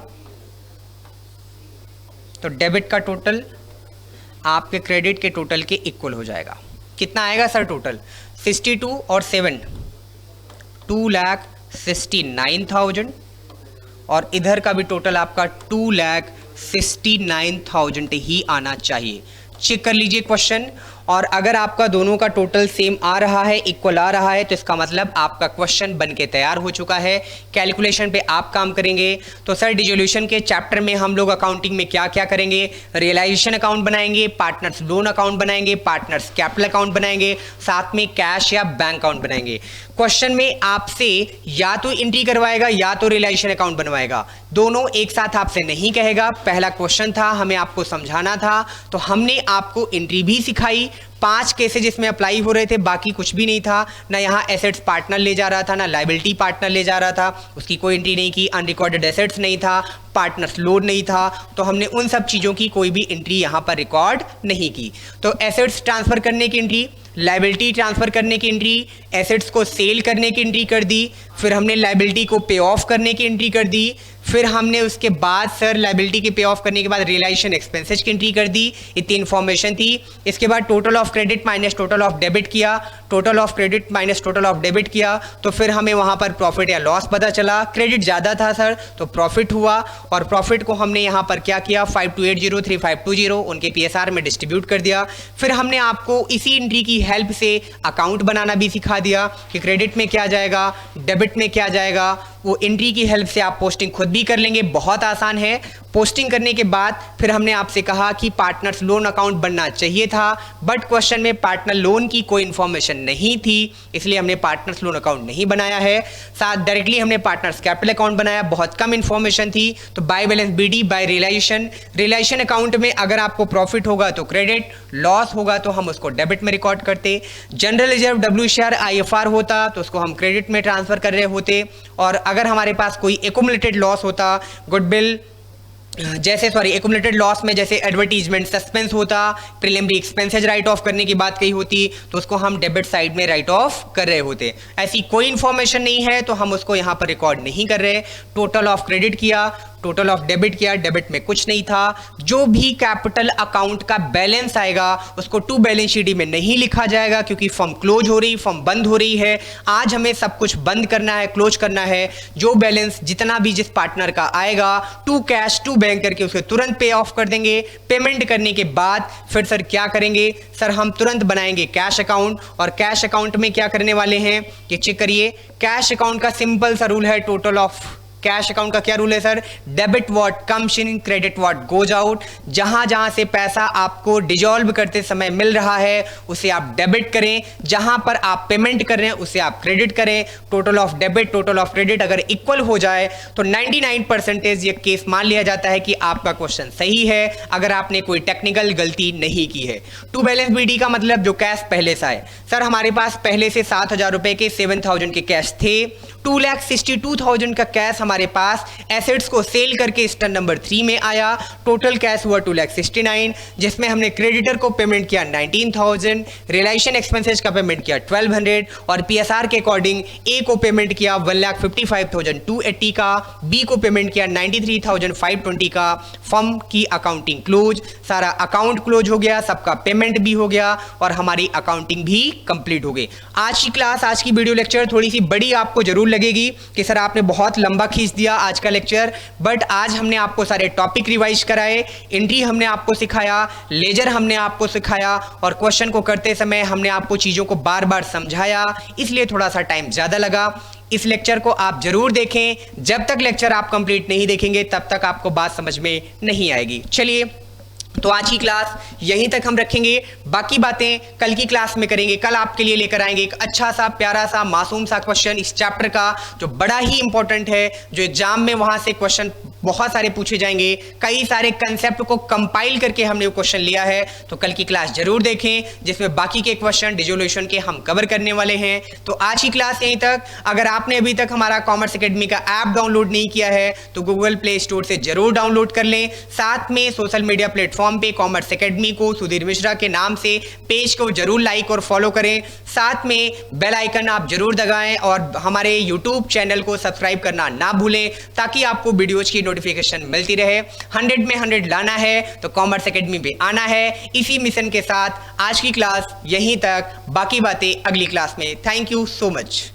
तो डेबिट का टोटल आपके क्रेडिट के टोटल के इक्वल हो जाएगा। कितना आएगा सर टोटल? 62 और 7 2,69,000, और इधर का भी टोटल आपका 2,69,000 ही आना चाहिए। चेक कर लीजिए क्वेश्चन, और अगर आपका दोनों का टोटल सेम आ रहा है, इक्वल आ रहा है, तो इसका मतलब आपका क्वेश्चन बन के तैयार हो चुका है। कैलकुलेशन पे आप काम करेंगे। तो सर डिसोल्यूशन के चैप्टर में हम लोग अकाउंटिंग में क्या क्या करेंगे? रियलाइजेशन अकाउंट बनाएंगे, पार्टनर्स लोन अकाउंट बनाएंगे, पार्टनर्स कैपिटल अकाउंट बनाएंगे, साथ में कैश या बैंक अकाउंट बनाएंगे। क्वेश्चन में आपसे या तो एंट्री करवाएगा या तो रियलाइजेशन अकाउंट बनवाएगा, दोनों एक साथ आपसे नहीं कहेगा। पहला क्वेश्चन था, हमें आपको समझाना था, तो हमने आपको एंट्री भी सिखाई। 5 केसेज इसमें अप्लाई हो रहे थे, बाकी कुछ भी नहीं था। ना यहाँ एसेट्स पार्टनर ले जा रहा था, ना लायबिलिटी पार्टनर ले जा रहा था, उसकी कोई एंट्री नहीं की। अनरिकॉर्डेड एसेट्स नहीं था, पार्टनर्स लोन नहीं था, तो हमने उन सब चीज़ों की कोई भी एंट्री यहाँ पर रिकॉर्ड नहीं की। तो एसेट्स ट्रांसफ़र करने की एंट्री, लायबिलिटी ट्रांसफ़र करने की एंट्री, एसेट्स को सेल करने की एंट्री कर दी, फिर हमने लायबिलिटी को पे ऑफ करने की एंट्री कर दी, फिर हमने उसके बाद सर लायबिलिटी के पे ऑफ करने के बाद रियलाइजेशन एक्सपेंसेस की एंट्री कर दी। इतनी इन्फॉर्मेशन थी। इसके बाद total of credit minus total of debit किया, total of credit minus total of debit किया, तो फिर हमें वहाँ पर प्रॉफिट या लॉस पता चला। क्रेडिट ज़्यादा था सर, तो प्रॉफिट हुआ, और प्रॉफिट को हमने यहाँ पर क्या किया? 52803520 उनके PSR में डिस्ट्रीब्यूट कर दिया। फिर हमने आपको इसी एंट्री की हेल्प से अकाउंट बनाना भी सिखा दिया कि क्रेडिट में क्या जाएगा, डेबिट में क्या जाएगा। वो एंट्री की हेल्प से आप पोस्टिंग खुद भी कर लेंगे, बहुत आसान है। पोस्टिंग करने के बाद फिर हमने आपसे कहा कि पार्टनर्स लोन अकाउंट बनना चाहिए था, बट क्वेश्चन में पार्टनर लोन की कोई इन्फॉर्मेशन नहीं थी, इसलिए हमने पार्टनर्स लोन अकाउंट नहीं बनाया है। साथ डायरेक्टली हमने पार्टनर्स कैपिटल अकाउंट बनाया, बहुत कम इन्फॉर्मेशन थी। तो by balance BD by realisation account में अगर आपको प्रॉफिट होगा तो क्रेडिट, लॉस होगा तो हम उसको डेबिट में रिकॉर्ड करते। जनरल रिजर्व WCR IFR होता तो उसको हम क्रेडिट में ट्रांसफर कर रहे होते, और अगर हमारे पास कोई एक्युमुलेटेड लॉस होता, गुडविल एक्युमुलेटेड लॉस में जैसे एडवर्टीजमेंट सस्पेंस होता, प्रीलिमिनरी एक्सपेंसेज राइट ऑफ करने की बात कही होती, तो उसको हम डेबिट साइड में राइट ऑफ कर रहे होते। ऐसी कोई इंफॉर्मेशन नहीं है तो हम उसको यहाँ पर रिकॉर्ड नहीं कर रहे। टोटल ऑफ क्रेडिट किया, टोटल ऑफ डेबिट किया, डेबिट में कुछ नहीं था। जो भी कैपिटल अकाउंट का बैलेंस आएगा उसको टू बैलेंस शीट में नहीं लिखा जाएगा, क्योंकि फर्म क्लोज हो रही, फर्म बंद हो रही है। आज हमें सब कुछ बंद करना है, क्लोज करना है। जो बैलेंस जितना भी जिस पार्टनर का आएगा, टू कैश टू बैंक करके उसे तुरंत पे ऑफ कर देंगे। पेमेंट करने के बाद फिर सर क्या करेंगे? सर हम तुरंत बनाएंगे कैश अकाउंट, और कैश अकाउंट में क्या करने वाले हैं कि चेक करिए। कैश अकाउंट का सिंपल सा रूल है, टोटल ऑफ कैश अकाउंट का क्या रूल है sir? Debit what comes in, credit what goes out. जहां जहां से पैसा आपको डिजॉल्व करते समय मिल रहा है उसे आप डेबिट करें, जहां पर आप पेमेंट कर रहे हैं उसे आप क्रेडिट करें। Total of debit total of credit अगर इक्वल हो जाए तो 99% ये केस मान लिया जाता है कि आपका क्वेश्चन सही है, अगर आपने कोई टेक्निकल गलती नहीं की है। टू बैलेंस BD का मतलब जो कैश पहले से आए। सर हमारे पास पहले से 7,000 रुपए के 7,000 के कैश थे, 2,62,000 का कैश हमारे पास एसेट्स को सेल करके स्टैंड नंबर 3 में आया। टोटल कैश हुआ 2,69,000, जिसमें हमने क्रेडिटर को पेमेंट किया 19,000, रियलाइजेशन एक्सपेंसेस का पेमेंट किया 1,200, और PSR के अकॉर्डिंग A को पेमेंट किया 1,55,280 का, B को पेमेंट किया 93,520 का। फर्म की अकाउंटिंग क्लोज, सारा अकाउंट क्लोज हो गया, सबका पेमेंट भी हो गया, और हमारी अकाउंटिंग भी कंप्लीट हो गई। आज की क्लास, आज की वीडियो लेक्चर थोड़ी सी बड़ी आपको जरूर लगेगी कि सर आपने बहुत लंबा खींच दिया आज का लेक्चर, बट आज हमने आपको सारे टॉपिक रिवाइज कराए, एंट्री हमने आपको सिखाया, लेजर हमने आपको सिखाया, और क्वेश्चन को करते समय हमने आपको चीज़ों को बार बार समझाया, इसलिए थोड़ा सा टाइम ज़्यादा लगा। इस लेक्चर को आप जरूर देखें। जब तक लेक्चर आप कंप्लीट नहीं देखेंगे तब तक आपको बात समझ में नहीं आएगी। चलिए, तो आज की क्लास यहीं तक हम रखेंगे, बाकी बातें कल की क्लास में करेंगे। कल आपके लिए लेकर आएंगे एक अच्छा सा प्यारा सा मासूम सा क्वेश्चन इस चैप्टर का, जो बड़ा ही इंपॉर्टेंट है, जो एग्जाम में वहां से क्वेश्चन बहुत सारे पूछे जाएंगे, कई सारे कंसेप्ट को कंपाइल करके हमने वो क्वेश्चन लिया है। तो कल की क्लास जरूर देखें, जिसमें बाकी के क्वेश्चन डिसोल्यूशन के हम कवर करने वाले हैं। तो आज की क्लास यहीं तक। अगर आपने अभी तक हमारा कॉमर्स एकेडमी का ऐप डाउनलोड नहीं किया है तो गूगल प्ले स्टोर से जरूर डाउनलोड कर लें। साथ में सोशल मीडिया प्लेटफॉर्म पे कॉमर्स एकेडमी को सुधीर मिश्रा के नाम से पेज को जरूर लाइक और फॉलो करें। साथ में बेल आइकन आप जरूर दबाएं और हमारे यूट्यूब चैनल को सब्सक्राइब करना ना भूलें, ताकि आपको वीडियोज की नोटिफिकेशन मिलती रहे। 100 में 100 लाना है तो कॉमर्स एकेडमी पे आना है। इसी मिशन के साथ आज की क्लास यहीं तक, बाकी बातें अगली क्लास में। Thank you so much.